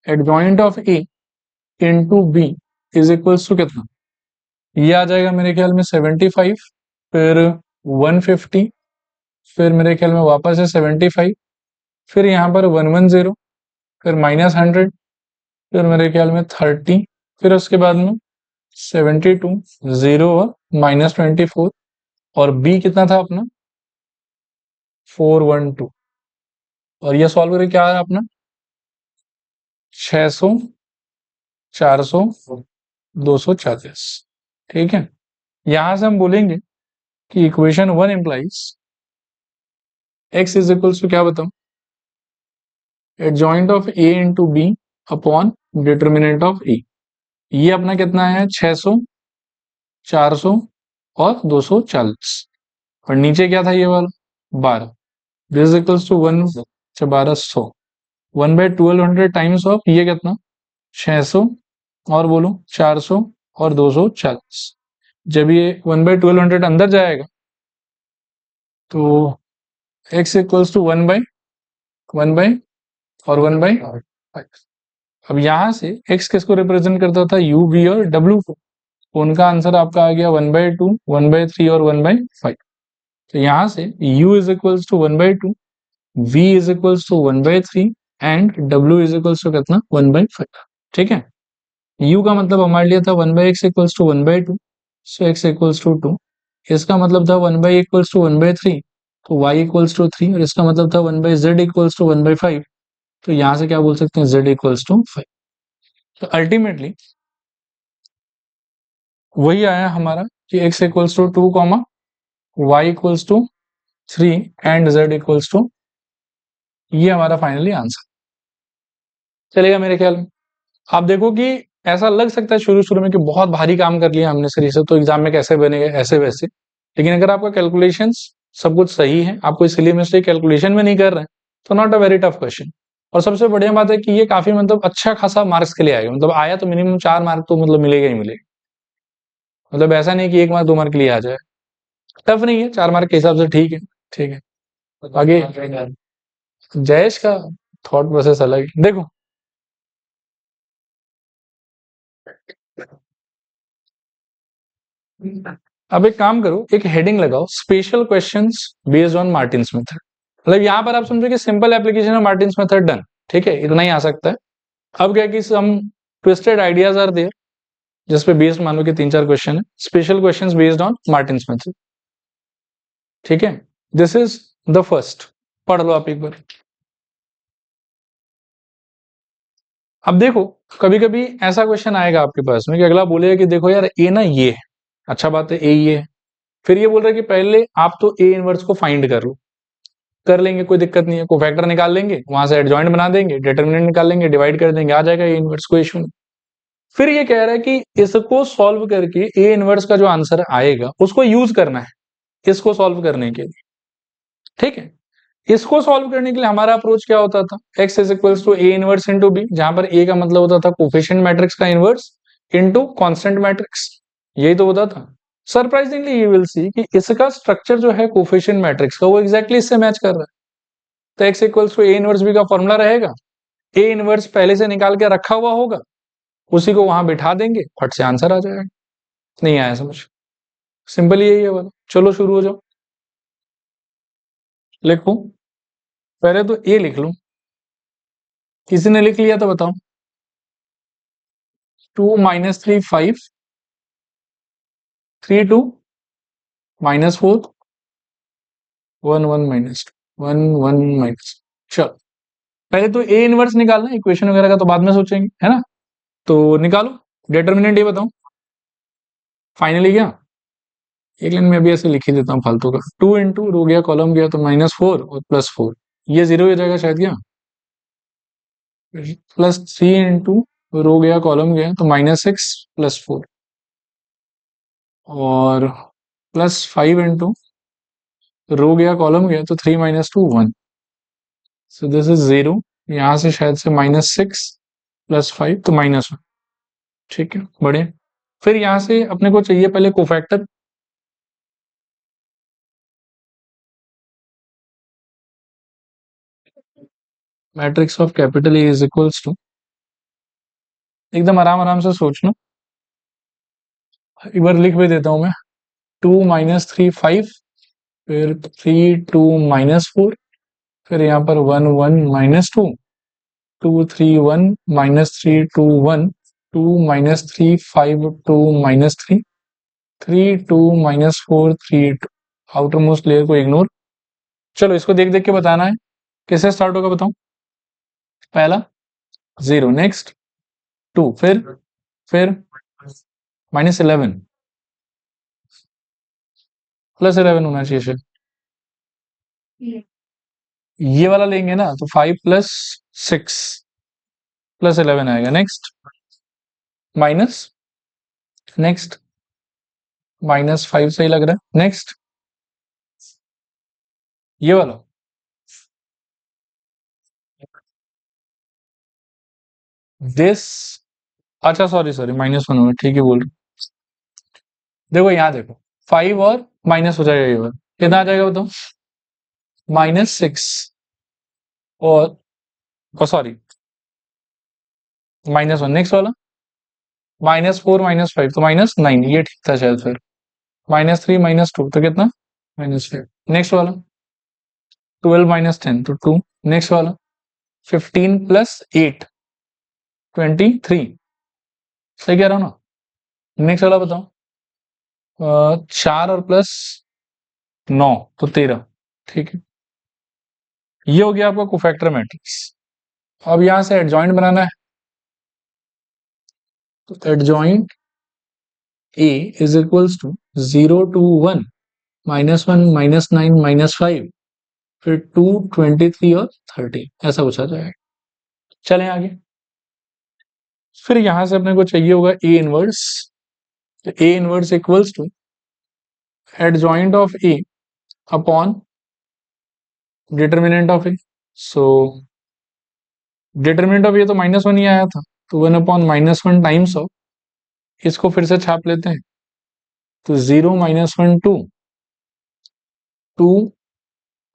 adjoint of A into B is equals to कितना, ये आ जाएगा मेरे ख्याल में 75, फिर 150, फिर मेरे ख्याल में वापस है 75, फिर यहाँ पर 110, फिर -100, फिर मेरे ख्याल में 30, फिर उसके बाद में 72 0 और -24, और B कितना था अपना 412, और ये सॉल्व करके क्या आया अपना 600 400 240। ठीक है, यहां से हम बोलेंगे कि equation 1 implies x is equals to क्या बताऊं, adjoint of A into B upon determinant of A। ये अपना कितना है 600 400 और 240, और नीचे क्या था ये वाला 12, this is equals to 1 1200 1/1200 times of ये कितना 600 और बोलो 400 और 240। जब ये 1/1200 अंदर जाएगा तो x इक्वल्स टू 1/1 और 1/5। अब यहां से x किसको रिप्रेजेंट करता था u v और w को, उनका आंसर आपका आ गया 1/2 1/3 और 1/5। तो यहां से u is equals to 1/2, v is equals to 1/3 and w is equals to कितना 1/5। ठीक है, u का मतलब हमारे लिए था 1/x equals to 1/2, so x equals to 2। इसका मतलब था 1/a इक्वल्स टू 1/3, तो y इक्वल्स टू 3। और इसका मतलब था 1/z इक्वल्स टू 1/5, तो यहां से क्या बोल सकते हैं, z इक्वल्स टू 5। तो अल्टीमेटली वही आया हमारा कि x equals to 2, y equals to 3 and z equals to, ये हमारा फाइनली आंसर चलेगा मेरे ख्याल में। आप देखो कि ऐसा लग सकता है शुरू शुरू में कि बहुत भारी काम कर लिया हमने सीरीज से, तो एग्जाम में कैसे बनेगा ऐसे वैसे, लेकिन अगर आपका कैलकुलेशंस सब कुछ सही है, आप कोई सिली मिस्टेक कैलकुलेशन में नहीं कर रहे हैं, तो not a very tough question. और सबसे बढ़िया बात है कि ये काफी मतलब अच्छा खासा मार्क्स के लिए आएगा, मतलब आया तो मिनिमम 4 मार्क तो मतलब मिलेगा ही मिलेगा। मतलब ऐसा नहीं कि 1 मार्क 2 मार्क के लिए आ जाए, टफ नहीं है, 4 मार्क के हिसाब से ठीक है। ठीक है, आगे जयेश का थॉट प्रोसेस अलग है। देखो अब एक काम करो, एक हेडिंग लगाओ, special questions based on Martins method. मतलब यहाँ पर आप समझो कि simple application of Martins method done, ठीक है, इतना ही आ सकता है। अब क्या कि सम ट्विस्टेड आइडियाज आर देयर, जिस पे बेस्ड मान लो कि 3-4 क्वेश्चन है, special questions based on Martins method. ठीक है, दिस इज द फर्स्ट, पढ़ लो आप एक बार। अब देखो कभी कभी ऐसा क्वेश्चन आएगा आपके पास में कि अगला बोलेगा कि देखो यार ए ना ये है, अच्छा बात है ए ये है, फिर ये बोल रहा है कि पहले आप तो ए इनवर्स को फाइंड कर लो। कर लेंगे, कोई दिक्कत नहीं है, कोफैक्टर निकाल लेंगे, वहां से एडजॉइंट बना देंगे, डिटर्मिनेंट निकाल लेंगे, डिवाइड कर देंगे, आ जाएगा ए इनवर्स, कोई इशू नहीं। फिर ये कह रहा है कि इसको सॉल्व करके ए इनवर्स का जो आंसर आएगा उसको यूज करना है इसको सॉल्व करने के लिए। ठीक है, इसको सॉल्व करने के लिए हमारा अप्रोच क्या होता था, x is equals to A inverse into B, जहां पर a का मतलब होता था कोफिशिएंट मैट्रिक्स का इनवर्स इंटू कांस्टेंट मैट्रिक्स, यही तो होता था। सरप्राइजिंगली यू विल सी कि इसका स्ट्रक्चर जो है कोफिशिएंट मैट्रिक्स का वो एग्जैक्टली इससे मैच कर रहा है। तो x equals to A inverse B का फॉर्मूला रहेगा, ए इनवर्स पहले से निकाल के रखा हुआ होगा, उसी को वहां बिठा देंगे, फट से आंसर आ जाएगा। नहीं आया समझ, सिंपल यही है वाला। चलो शुरू हो जाओ, लिखो, पहले तो ए लिख लो, किसी ने लिख लिया तो बताओ। 2 - 3 5, 3 2 -4 1 1 -2 1 1 माइनस। चलो पहले तो ए इनवर्स निकालना, इक्वेशन वगैरह का तो बाद में सोचेंगे, है ना। तो निकालो, डिटर्मिनेंट ये बताओ फाइनली क्या। एक लाइन में अभी ऐसे लिख ही देता हूँ फालतू का, 2 इंटू रो गया कॉलम गया तो -4 और +4, ये 0 हो जाएगा शायद, क्या +3 इंटू रो गया कॉलम गया तो -6 +4 और +5 इंटू रो गया कॉलम गया तो 3 - 2 1, सो दिस इज 0। यहां से शायद से -6 +5 तो -1। ठीक है, बढ़िया। फिर यहां से अपने को चाहिए पहले cofactor, matrix of capital A is equals to, एकदम आराम आराम से सोचना, एक बार लिख भी देता हूं मैं। 2 - 3 5, फिर 3 2 -4, फिर यहाँ पर 1 1 -2, 2 3 1 -3 2 1, 2 -3 5 2 -3, 3 2 -4 3 2, आउटर मोस्ट लेयर को इग्नोर। चलो इसको देख देख के बताना है, कैसे स्टार्ट होगा बताओ। पहला 0, नेक्स्ट 2, फिर -11, +11 होना चाहिए शायद, ये वाला लेंगे ना तो 5 + 6 +11 आएगा। नेक्स्ट माइनस, नेक्स्ट -5 सही लग रहा है। नेक्स्ट ये वाला, दिस, अच्छा सॉरी सॉरी -1 होगा, ठीक है बोल रहा हूँ। देखो यहाँ देखो, 5 और माइनस हो जाएगा, ये वाला कितना आ जाएगा बताओ, -6 और सॉरी -1। नेक्स्ट वाला -4 -5 तो -9, ये ठीक था शायद। फिर -3 -2 तो कितना, -5। नेक्स्ट वाला 12 -10 तो 2। नेक्स्ट वाला 15 + 8 23, सही कह रहा हूँ ना। नेक्स्ट वाला बताओ। 4 और प्लस 9 तो 13। ठीक है, ये हो गया आपका कोफैक्टर मैट्रिक्स। अब यहां से एडजॉइंट बनाना है, तो adjoint A is equals to 0 two 1 -1 -9 -5 फिर 2 23 और 30 ऐसा पूछा जाएगा। चलें आगे। फिर यहां से अपने को चाहिए होगा ए इनवर्स। तो A inverse equals to adjoint of A upon determinant of A. So determinant of A तो -1 ही आया था, तो 1 अपॉन -1 टाइम्स ऑफ, इसको फिर से छाप लेते हैं, तो 0 -1 2 2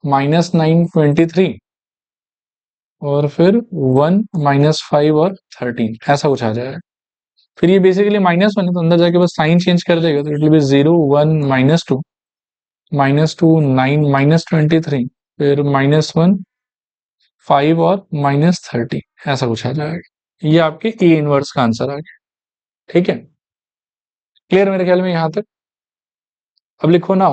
-9 23 और फिर 1 -5 और 13 ऐसा कुछ आ जाएगा। फिर ये बेसिकली -1 है, तो अंदर जाके बस साइन चेंज कर देगा, तो इट विल बी 0 1 -2 -2 9 -23 फिर -1 5 और -30 ऐसा कुछ आ जाएगा। ये आपके ए इनवर्स का आंसर आ गया। ठीक है, क्लियर मेरे ख्याल में यहां तक। अब लिखो ना,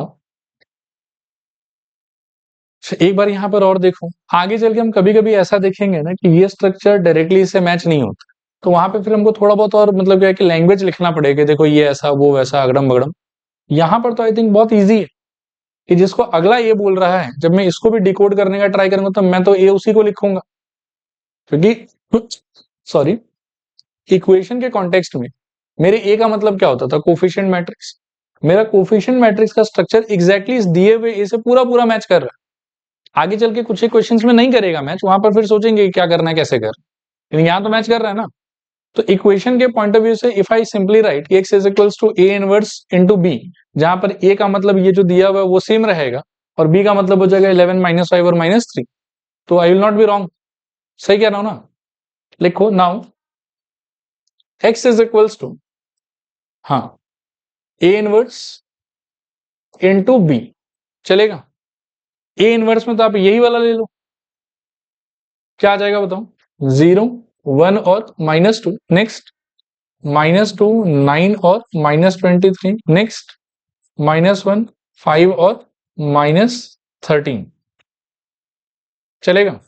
एक बार यहां पर और देखो, आगे चल के हम कभी कभी ऐसा देखेंगे ना कि ये स्ट्रक्चर डायरेक्टली इससे मैच नहीं होता, तो वहां पे फिर हमको थोड़ा बहुत और मतलब क्या है कि लैंग्वेज लिखना पड़ेगा, देखो ये ऐसा वो वैसा अगड़म बगड़म। यहाँ पर तो आई थिंक बहुत ईजी है कि जिसको अगला ए बोल रहा है, जब मैं इसको भी डिकोड करने का ट्राई करूंगा तो मैं तो ए उसी को लिखूंगा, क्योंकि सॉरी, इक्वेशन के कॉन्टेक्स्ट में मेरे ए का मतलब क्या होता था, कोफिशिएंट मैट्रिक्स। मेरा कोफिशिएंट मैट्रिक्स का स्ट्रक्चर एग्जैक्टली इस दिए हुए ए से पूरा पूरा मैच कर रहा है। आगे चल के कुछ ही क्वेश्चंस में नहीं करेगा मैच, वहां पर फिर सोचेंगे क्या करना है कैसे कर, लेकिन यहाँ तो मैच कर रहा है ना। तो इक्वेशन के पॉइंट ऑफ व्यू से if I simply write X is equals to A inverse into B, जहां पर ए का मतलब ये जो दिया हुआ है वो सेम रहेगा और बी का मतलब हो जाएगा 11 -5 और -3, तो I will not be wrong. सही कह रहा हूं ना। लिखो now X is equals to, हाँ, ए इनवर्स इनटू बी चलेगा। ए इनवर्स में तो आप यही वाला ले लो, क्या आ जाएगा बताओ, 0 1 और -2 नेक्स्ट, -2 9 और -23 नेक्स्ट, -1 5 और -13 चलेगा।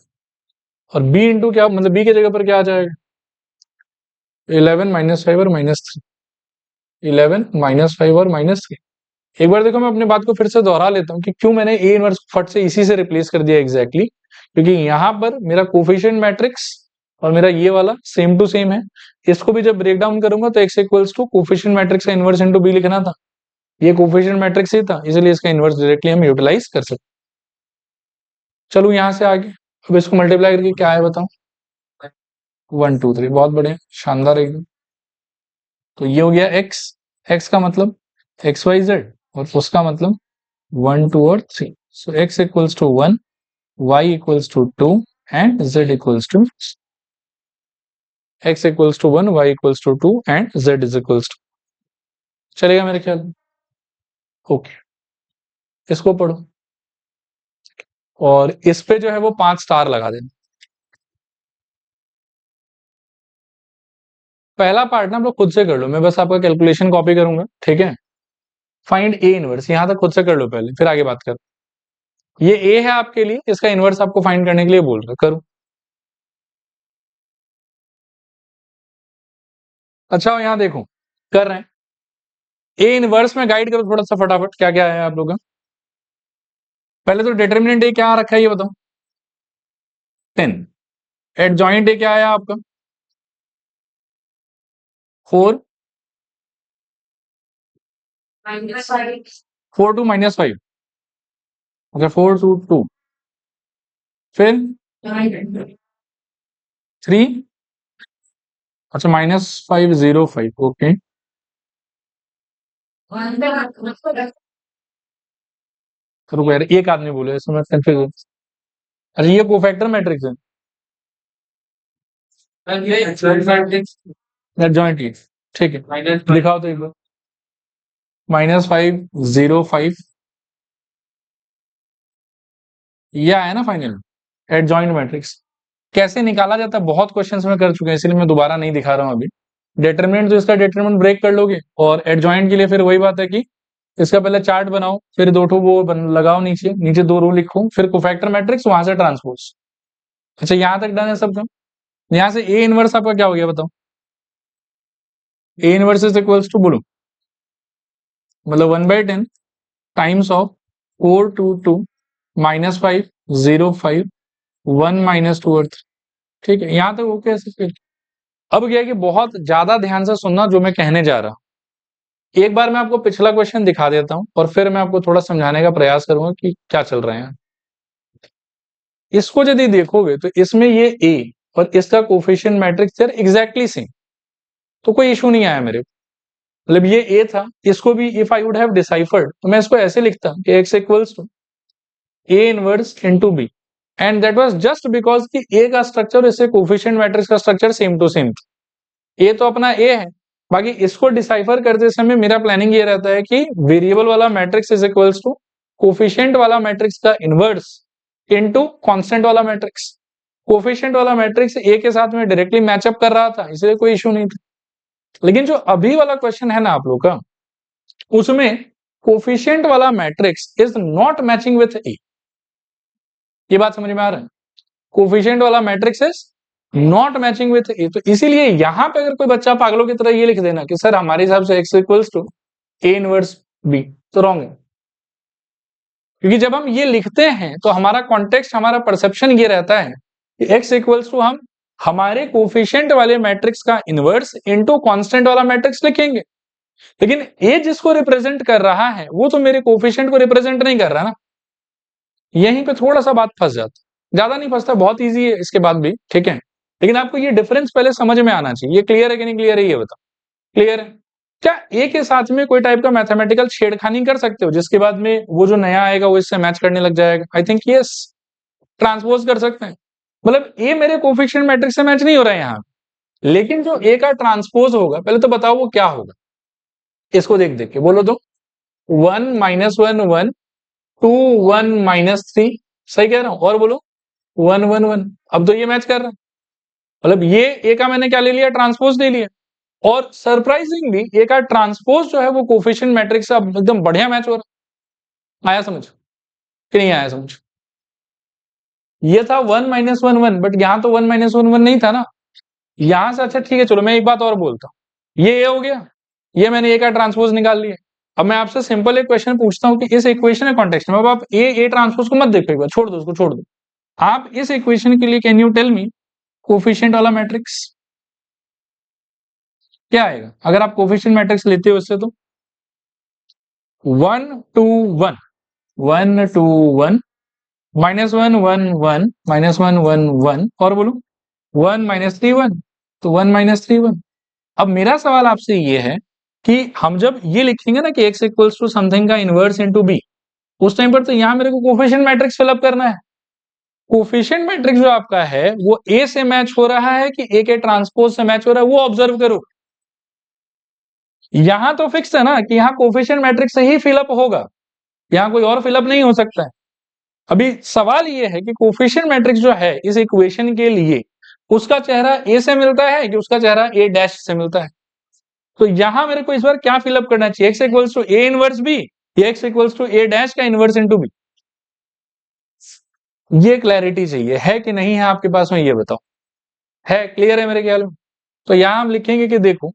और b इंटू क्या मतलब b की जगह पर क्या आ जाएगा, 11 -5 और -3, 11 -5 और -3। एक बार देखो मैं अपनी बात को फिर से दोहरा लेता हूँ कि क्यों मैंने ए इनवर्स फट से इसी से रिप्लेस कर दिया एग्जैक्टली, क्योंकि यहाँ पर मेरा कोफिशिएंट मैट्रिक्स और मेरा ये वाला सेम टू सेम है। इसको भी जब ब्रेक डाउन करूंगा तो x equals to coefficient matrix का इनवर्स इनटू b लिखना था, ये कोफिशिएंट मैट्रिक्स ही था, इसलिए इसका इनवर्स डायरेक्टली हम यूटिलाइज कर सकते। चलो यहां से आगे, अब इसको मल्टीप्लाई करके क्या है बताओ, 1 2 3, बहुत बढ़िया शानदार एकदम। तो ये हो गया x, x का मतलब एक्स वाई जेड और उसका मतलब 1 2 और 3। So x equals to 1, y equals to 2 and z equals to, x equals to 1 y equals to 2 and z is equals to, चलेगा मेरे ख्याल में। ओके, इसको पढ़ो और इस पे जो है वो 5 स्टार लगा देना। पहला पार्ट ना आप लोग खुद से कर लो, मैं बस आपका कैलकुलेशन कॉपी करूंगा, ठीक है। फाइंड ए इनवर्स यहां तक खुद से कर लो पहले, फिर आगे बात कर। ये ए है आपके लिए, इसका इनवर्स आपको फाइंड करने के लिए बोल रहा है, करो। अच्छा यहां देखो कर रहे हैं, ए इनवर्स में गाइड करो थोड़ा सा फटाफट, क्या क्या है आप लोग का। पहले तो डिटर्मिनेंट ए क्या रखा है ये बताओ, 10। एडजॉइंट ए क्या आया आपका, 4, 4 टू -5, अच्छा 4 टू 2, फिर 3, अच्छा -5 0 5, ओके। रुको यार एक आदमी बोले इसमें मैं कंफ्यूज। अच्छा ये कोफैक्टर मैट्रिक्स है, एडजॉइंट ए, ठीक है दिखाओ तो एक बार। -5 0 5, ये आया ना फाइनल एडजॉइंट मैट्रिक्स। कैसे निकाला जाता है बहुत क्वेश्चंस में कर चुके हैं, इसलिए मैं दोबारा नहीं दिखा रहा हूं अभी। डिटरमिनेंट जो इसका डिटरमिनेंट ब्रेक कर लोगे, और एडजॉइंट के लिए फिर वही बात है कि इसका पहले चार्ट बनाओ, फिर दो ठो वो लगाओ, नीचे नीचे दो रो लिखो, फिर कोफैक्टर मैट्रिक्स, वहां से ट्रांसपोज। अच्छा यहां तक डन है सब काम। यहां से ए इनवर्स आपका क्या हो गया बताओ? A inverse is equals to, बोलो, मतलब 1/10 टाइम्स ऑफ 422 -5 0 5 1 -2 ठीक है, यहां तक ओके है फिर। अब क्या है कि बहुत ज्यादा ध्यान से सुनना जो मैं कहने जा रहा हूं। एक बार मैं आपको पिछला क्वेश्चन दिखा देता हूं और फिर मैं आपको थोड़ा समझाने का प्रयास करूंगा कि क्या चल रहा है। इसको यदि देखोगे तो इसमें ये ए और इसका कोफिशिएंट मैट्रिक्स यार एग्जैक्टली सेम, तो कोई इशू नहीं आया मेरे को। मतलब ये ए था, इसको भी if I would have deciphered तो मैं इसको ऐसे लिखता कि X equals to A inverse into B, and that was just because कि ए का स्ट्रक्चर और इससे कोफिशिएंट मैट्रिक्स का structure same to same. A तो अपना ए है, बाकी इसको डिसाइफर करते समय मेरा प्लानिंग ये रहता है कि वेरिएबल वाला matrix is equals to coefficient वाला मैट्रिक्स का इनवर्स इनटू कांस्टेंट वाला मैट्रिक्स। कोफिशिएंट वाला मैट्रिक्स ए के साथ में डायरेक्टली मैचअप कर रहा था, इसलिए कोई इशू नहीं था। लेकिन जो अभी वाला क्वेश्चन है ना आप लोग का, उसमें कोफिशिएंट वाला matrix is not matching with A. ये बात समझ में आ रहा है? कोफिशिएंट वाला matrix is not matching with A, तो इसीलिए यहां पे अगर कोई बच्चा पागलों की तरह ये लिख देना कि सर हमारे हिसाब से X equals to A inverse B, तो रॉन्ग है। क्योंकि जब हम ये लिखते हैं तो हमारा कॉन्टेक्स्ट, हमारा परसेप्शन ये रहता है कि एक्स इक्वल्स टू हम हमारे कोफिशिएंट वाले मैट्रिक्स का इनवर्स इनटू कांस्टेंट वाला मैट्रिक्स लिखेंगे। लेकिन ए जिसको रिप्रेजेंट कर रहा है वो तो मेरे कोफिशिएंट को रिप्रेजेंट नहीं कर रहा ना। यहीं पे थोड़ा सा बात फंस जाती, ज्यादा नहीं फंसता, बहुत ईजी है इसके बाद भी, ठीक है। लेकिन आपको ये डिफरेंस पहले समझ में आना चाहिए। ये क्लियर है कि नहीं क्लियर है ये बताओ? क्लियर है? क्या ए के साथ में कोई टाइप का मैथमेटिकल छेड़खानी कर सकते हो जिसके बाद में वो जो नया आएगा वो इससे मैच करने लग जाएगा? आई थिंक यस, ट्रांसपोज कर सकते हैं। मतलब ए मेरे कोफिशिएंट मैट्रिक्स से मैच नहीं हो रहा है यहाँ, लेकिन जो ए का ट्रांसपोज होगा, पहले तो बताओ वो क्या होगा। इसको देख देख के बोलो तो, 1 -1 1 2 1 -3, सही कह रहा हूं? और बोलो 1 1 1, अब तो ये मैच कर रहा है। मतलब ये ए का मैंने क्या ले लिया? ट्रांसपोज ले लिया। और सरप्राइजिंगली ए का ट्रांसपोज जो है वो कोफिशिएंट मैट्रिक्स से अब एकदम बढ़िया मैच हो रहा है। आया समझ कि नहीं आया समझ? ये था 1 -1 1, बट यहां तो 1 -1 1 नहीं था ना। यहां से अच्छा ठीक है, चलो मैं एक बात और बोलता हूं, ये ए हो गया, ये मैंने ए का ट्रांसपोज निकाल लिया। अब मैं आपसे सिंपल एक क्वेश्चन पूछता हूं कि इस इक्वेशन के कॉन्टेक्स्ट में, अब आप ए ट्रांसपोज को मत देखो, एक बार छोड़ दो, उसको छोड़ दो। आप इस इक्वेशन के लिए can you tell me coefficient वाला मैट्रिक्स क्या आएगा अगर आप कोफिशिएंट मैट्रिक्स लेते हो इससे? तो 1 2 1 1 2 1 -1 1 1 -1 1 1, और बोलो 1 -3 1, तो 1 -3 1। अब मेरा सवाल आपसे ये है कि हम जब ये लिखेंगे ना कि x इक्वल्स टू समथिंग का इनवर्स इनटू b, उस टाइम पर तो यहां मेरे को कोफिशिएंट मैट्रिक्स फिलअप करना है। कोफिशिएंट मैट्रिक्स जो आपका है वो ए से मैच हो रहा है कि ए के ट्रांसपोज से मैच हो रहा है, वो ऑब्जर्व करो। यहां तो फिक्स है ना कि यहां कोफिशिएंट मैट्रिक्स से ही फिलअप होगा, यहां कोई और फिलअप नहीं हो सकता है। अभी सवाल ये है कि कोफिशिएंट मैट्रिक्स जो है इस इक्वेशन के लिए, उसका चेहरा ए से मिलता है कि उसका चेहरा ए डैश से मिलता है? तो यहां मेरे को इस बार क्या फिलअप करना चाहिए? X equals to A inverse B या x equals to A dash का इनवर्स इनटू बी? ये क्लैरिटी चाहिए, है कि नहीं है आपके पास में, ये बताओ। है? क्लियर है मेरे ख्याल में? तो यहां हम लिखेंगे कि देखो,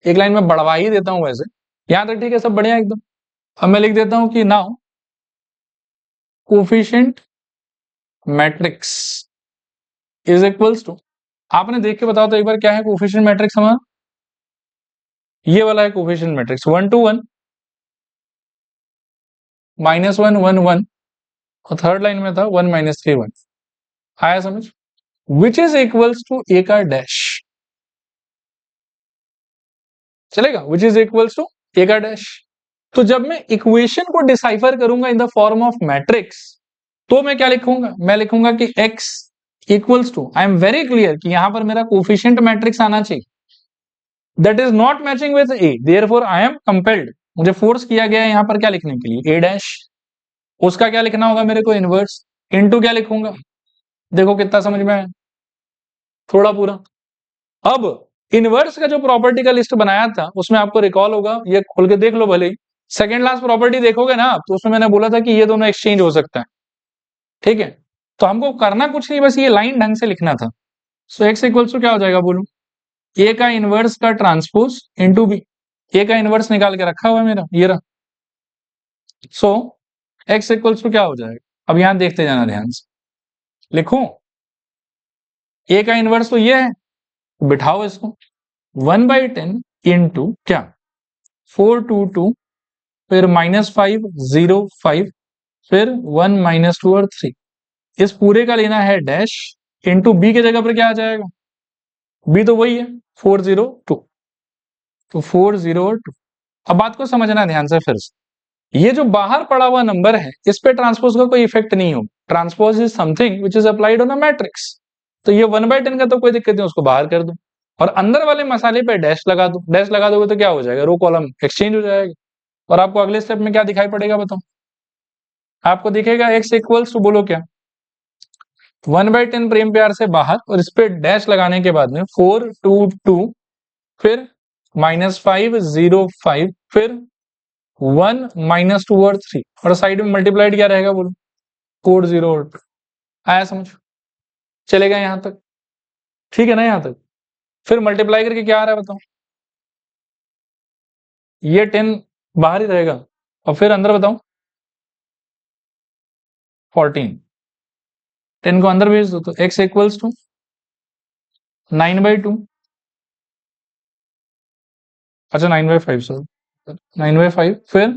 एक लाइन में बढ़वा ही देता हूं वैसे, यहां तक ठीक है, सब बढ़िया एकदम। अब मैं लिख देता हूं कि now coefficient matrix is equals to, आपने देख के बताओ तो एक बार क्या है कोफिशिएंट मैट्रिक्स हमारा? ये वाला है कोफिशिएंट मैट्रिक्स, 1 2 1 -1 1 1, और थर्ड लाइन में था 1 -3 1। आया समझ? Which is equals to A का डैश, चलेगा? Which is equals to A का डैश। तो जब मैं इक्वेशन को डिसाइफर करूंगा in the form of matrix, तो मैं क्या लिखूंगा? मैं लिखूंगा कि x equals to, I am very clear कि यहां पर मेरा कोफिशिएंट मैट्रिक्स आना चाहिए, that is not matching with A, therefore I am compelled, मुझे फोर्स किया गया है यहां पर क्या लिखने के लिए? ए डैश। उसका क्या लिखना होगा मेरे को? इनवर्स। इनटू क्या लिखूंगा? देखो कितना समझ में आया, थोड़ा पूरा। अब इनवर्स का जो प्रॉपर्टी का लिस्ट बनाया था उसमें आपको रिकॉल होगा, ये खोल के देख लो भले ही, सेकंड लास्ट प्रॉपर्टी देखोगे ना तो उसमें मैंने बोला था कि ये दोनों एक्सचेंज हो सकता है, ठीक है। तो हमको करना कुछ नहीं, बस ये लाइन ढंग से लिखना था। सो एक्स इक्वल्स टू क्या हो जाएगा बोलो, ए का इनवर्स का ट्रांसपोज इंटू बी। ए का इनवर्स निकाल के रखा हुआ है मेरा, ये रहा। सो एक्स इक्वल्स टू क्या हो जाएगा, अब यहां देखते जाना ध्यान से, लिखूं ए का इनवर्स तो ये है, बिठाओ इसको 1/10 इंटू क्या 422, फिर -505, फिर 1 - 2 और 3, इस पूरे का लेना है डैश, इंटू बी के जगह पर क्या आ जाएगा, बी तो वही है 402, तो 402। अब बात को समझना ध्यान से फिर से, ये जो बाहर पड़ा हुआ नंबर है इस पे ट्रांसपोज का कोई इफेक्ट नहीं हो, transpose is something which is applied on a matrix. तो ये 1/10 का तो कोई दिक्कत नहीं, उसको बाहर कर दो और अंदर वाले मसाले पे डैश लगा दो, डैश लगा दोगे तो क्या हो जाएगा, रो कॉलम एक्सचेंज हो जाएगा। और आपको अगले स्टेप में क्या दिखाई पड़ेगा बताओ, आपको दिखेगा एक्स इक्वल्स टू बोलो क्या 1/10 प्रेम प्यार से बाहर, और इस पे डैश लगाने के बाद में 422, फिर -505, फिर 1 - 2 और 3, और साइड में मल्टीप्लाइड क्या रहेगा बोलो 402। आया समझ, चलेगा यहां तक, ठीक है ना यहां तक। फिर मल्टीप्लाई करके क्या आ रहा है बताओ, ये 10 बाहर ही रहेगा और फिर अंदर बताओ 14, 10 को अंदर भेज दो तो x इक्वल्स टू 9/2, अच्छा 9/5, सॉरी 9/5, फिर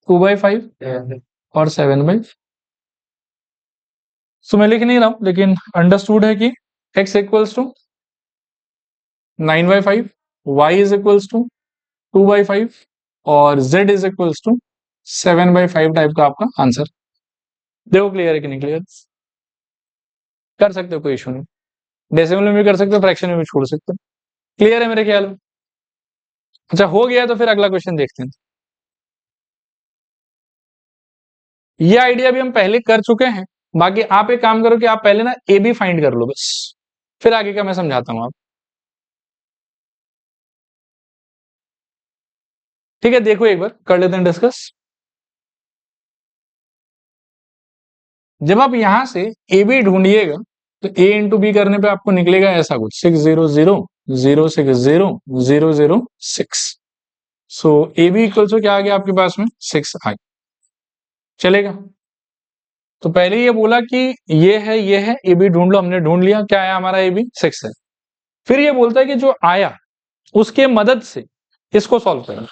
2/5 और 7/5। सो मैं लिख नहीं रहा हूं लेकिन अंडरस्टूड है कि x equals to 9/5, y is equals to 2/5 और z is equals to 7/5 type का आपका आंसर। देखो क्लियर है कि नहीं क्लियर, कर सकते हो कोई इशू नहीं, डेसिमल में भी कर सकते हो, फ्रैक्शन में भी छोड़ सकते हो, क्लियर है मेरे ख्याल में। अच्छा हो गया तो फिर अगला क्वेश्चन देखते हैं। ये आइडिया भी हम पहले कर चुके हैं, बाकी आप एक काम करो कि आप पहले ना ए बी फाइंड कर लो बस, फिर आगे का मैं समझाता हूं आप, ठीक है। देखो एक बार कर लेते हैं डिस्कस। जब आप यहां से ए बी ढूंढिएगा तो ए इंटू बी करने पे आपको निकलेगा ऐसा कुछ 600,060,006। सो ए बी इक्वल टू क्या आ गया आपके पास में 6 आई, चलेगा। तो पहले ये बोला कि ये है ए बी ढूंढ लो, हमने ढूंढ लिया, क्या आया हमारा ए बी 6 है। फिर ये बोलता है कि जो आया उसके मदद से इसको सॉल्व करना,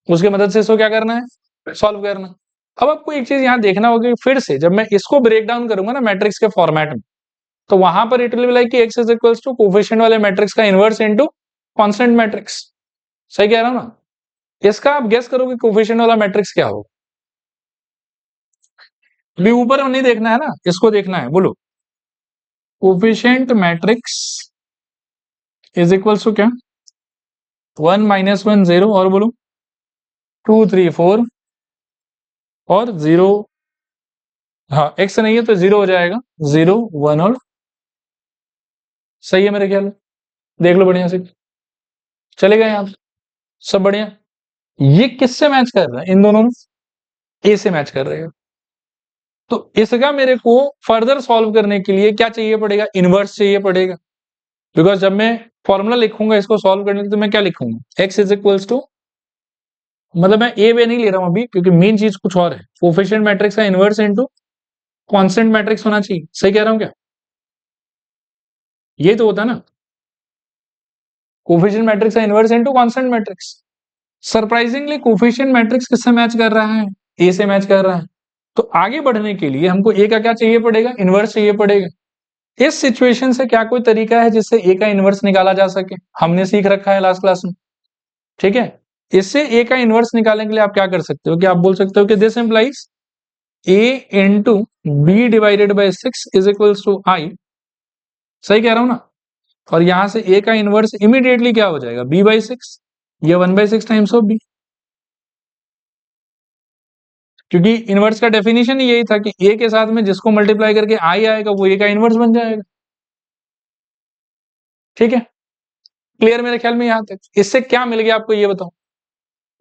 उसके मदद से इसको क्या करना है सॉल्व करना। अब आपको एक चीज यहां देखना होगा कि फिर से जब मैं इसको ब्रेक डाउन करूंगा ना मैट्रिक्स के फॉर्मेट में, तो वहां पर इट विल बी लाइक कि x is equals to coefficient वाले मैट्रिक्स का इनवर्स इनटू कांस्टेंट मैट्रिक्स। सही कह रहा हूं ना, इसका आप गेस करो कि कोफिशिएंट वाला मैट्रिक्स क्या होगा। अभी ऊपर नहीं देखना है ना, इसको देखना है, बोलो coefficient matrix is equals to क्या 1 - 1 0, और बोलो 2 3 4 और 0, हाँ x नहीं है तो 0 हो जाएगा, 0 1 और, सही है मेरे ख्याल में, देख लो बढ़िया से, चलेगा यहाँ सब बढ़िया। ये किससे मैच कर रहा है, इन दोनों में ए से मैच कर रहे हैं। तो इसका मेरे को फर्दर सॉल्व करने के लिए क्या चाहिए पड़ेगा, इनवर्स चाहिए पड़ेगा। बिकॉज जब मैं फॉर्मूला लिखूंगा इसको सॉल्व करने के लिए तो मैं क्या लिखूंगा x इज इक्वल्स टू, मतलब मैं ए वे नहीं ले रहा हूं अभी क्योंकि मेन चीज कुछ और है, कोफिशिएंट मैट्रिक्स का इनवर्स इनटू कांस्टेंट मैट्रिक्स होना चाहिए। सही कह रहा हूं क्या, ये तो होता है ना, कोफिशिएंट मैट्रिक्स का inverse into constant matrix. Surprisingly coefficient matrix किससे मैच कर रहा है, ए से मैच कर रहा है। तो आगे बढ़ने के लिए हमको ए का क्या चाहिए पड़ेगा, इनवर्स चाहिए पड़ेगा। इस सिचुएशन से क्या कोई तरीका है जिससे ए का इनवर्स निकाला जा सके, हमने सीख रखा है लास्ट क्लास में, ठीक है। इससे ए का इनवर्स निकालने के लिए आप क्या कर सकते हो कि आप बोल सकते हो कि this implies A into B divided by 6 is equals to I. सही कह रहा हूं ना, और यहां से ए का इनवर्स इमीडिएटली क्या हो जाएगा b/6, ये 1/6 टाइम्स ऑफ बी, क्योंकि इनवर्स का डेफिनेशन ही यही था कि ए के साथ में जिसको मल्टीप्लाई करके आई आएगा वो ए का इनवर्स बन जाएगा, ठीक है। क्लियर मेरे ख्याल में यहां तक? इससे क्या मिल गया आपको ये बताओ?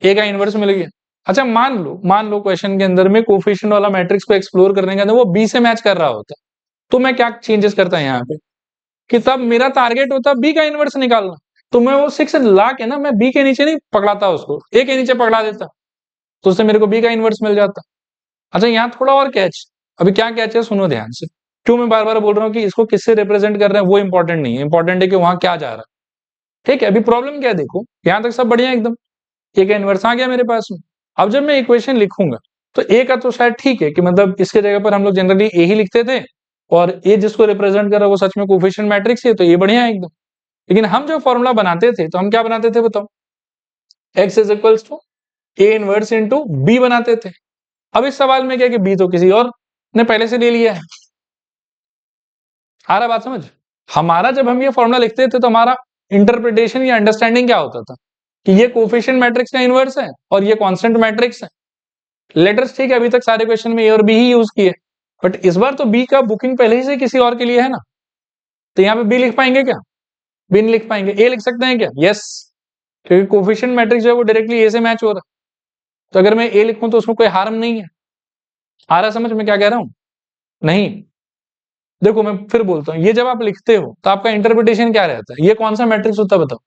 ए का इनवर्स मिल गया। अच्छा मान लो क्वेश्चन के अंदर में कोफिशिएंट वाला मैट्रिक्स को एक्सप्लोर करने के अंदर वो बी से मैच कर रहा होता, तो मैं क्या चेंजेस करता यहाँ पे कि तब मेरा टारगेट होता बी का इनवर्स निकालना, तो मैं वो 6 ला के ना मैं बी के नीचे नहीं पकड़ाता, उसको ए के नीचे पकड़ा देता, तो उससे मेरे को बी का इनवर्स मिल जाता। अच्छा यहाँ थोड़ा और कैच, अभी क्या कैच है सुनो ध्यान से, क्यों मैं बार बार बोल रहा हूँ कि इसको किससे रिप्रेजेंट कर रहे हैं वो इंपॉर्टेंट नहीं है, इंपॉर्टेंट है कि वहां क्या जा रहा है। ठीक है, अभी प्रॉब्लम क्या है देखो, यहां तक सब बढ़िया एकदम, ए का इनवर्स आ गया मेरे पास में। अब जब मैं इक्वेशन लिखूंगा तो ए का तो शायद ठीक है कि मतलब इसके जगह पर हम लोग जनरली ए ही लिखते थे, और ए जिसको रिप्रेजेंट कर रहा है वो सच में कोफिशिएंट मैट्रिक्स है, तो ये बढ़िया है एकदम। लेकिन हम जो फॉर्मूला बनाते थे तो हम क्या बनाते थे बताओ? X is equals to A inverse into B बनाते थे। अब इस सवाल में क्या कि बी तो किसी और ने पहले से ले लिया है। आ रहा बात समझ? हमारा जब हम ये फॉर्मूला लिखते थे तो हमारा इंटरप्रिटेशन या अंडरस्टैंडिंग क्या होता था कि ये कोफिशिएंट मैट्रिक्स का इनवर्स है और ये कांस्टेंट मैट्रिक्स है। लेटर्स ठीक है, अभी तक सारे क्वेश्चन में ए और बी ही यूज किए, बट इस बार तो बी का बुकिंग पहले ही से किसी और के लिए है ना, तो यहाँ पे बी लिख पाएंगे क्या? बी नहीं लिख पाएंगे। ए लिख सकते हैं क्या? यस, क्योंकि कोफिशिएंट मैट्रिक्स जो है वो डायरेक्टली ए से मैच हो रहा है, तो अगर मैं ए लिखूं तो उसमें कोई हार्म नहीं है। आ रहा समझ में क्या कह रहा हूं? नहीं, देखो मैं फिर बोलता हूँ, ये जब आप लिखते हो तो आपका इंटरप्रिटेशन क्या रहता है? ये कौन सा मैट्रिक्स होता है बताओ?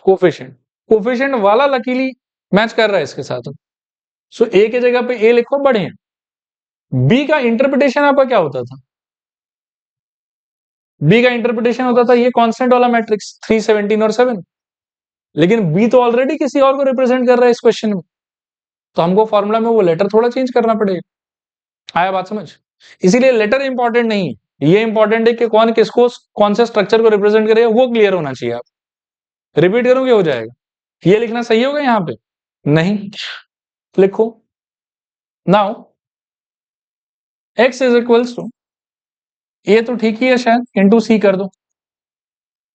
कोफिशिएंट। कोफिशिएंट वाला लकीली मैच कर रहा है इसके साथ, सो ए की जगह पे ए लिखो बढ़िया। बी का इंटरप्रिटेशन आपका क्या होता था? बी का इंटरप्रिटेशन होता था ये कांस्टेंट वाला मैट्रिक्स 3, 17 और 7, लेकिन बी तो ऑलरेडी किसी और को रिप्रेजेंट कर रहा है इस क्वेश्चन में, तो हमको फॉर्मूला में वो लेटर थोड़ा चेंज करना पड़ेगा। आया बात समझ? इसीलिए लेटर इंपॉर्टेंट नहीं है, ये इंपॉर्टेंट है कि कौन किसको कौन से स्ट्रक्चर को रिप्रेजेंट करेगा वो क्लियर होना चाहिए। आप रिपीट करोगे हो जाएगा। ये लिखना सही होगा यहाँ पे? नहीं, लिखो now x is equals to, A तो ठीक ही है शायद, इंटू सी कर दो,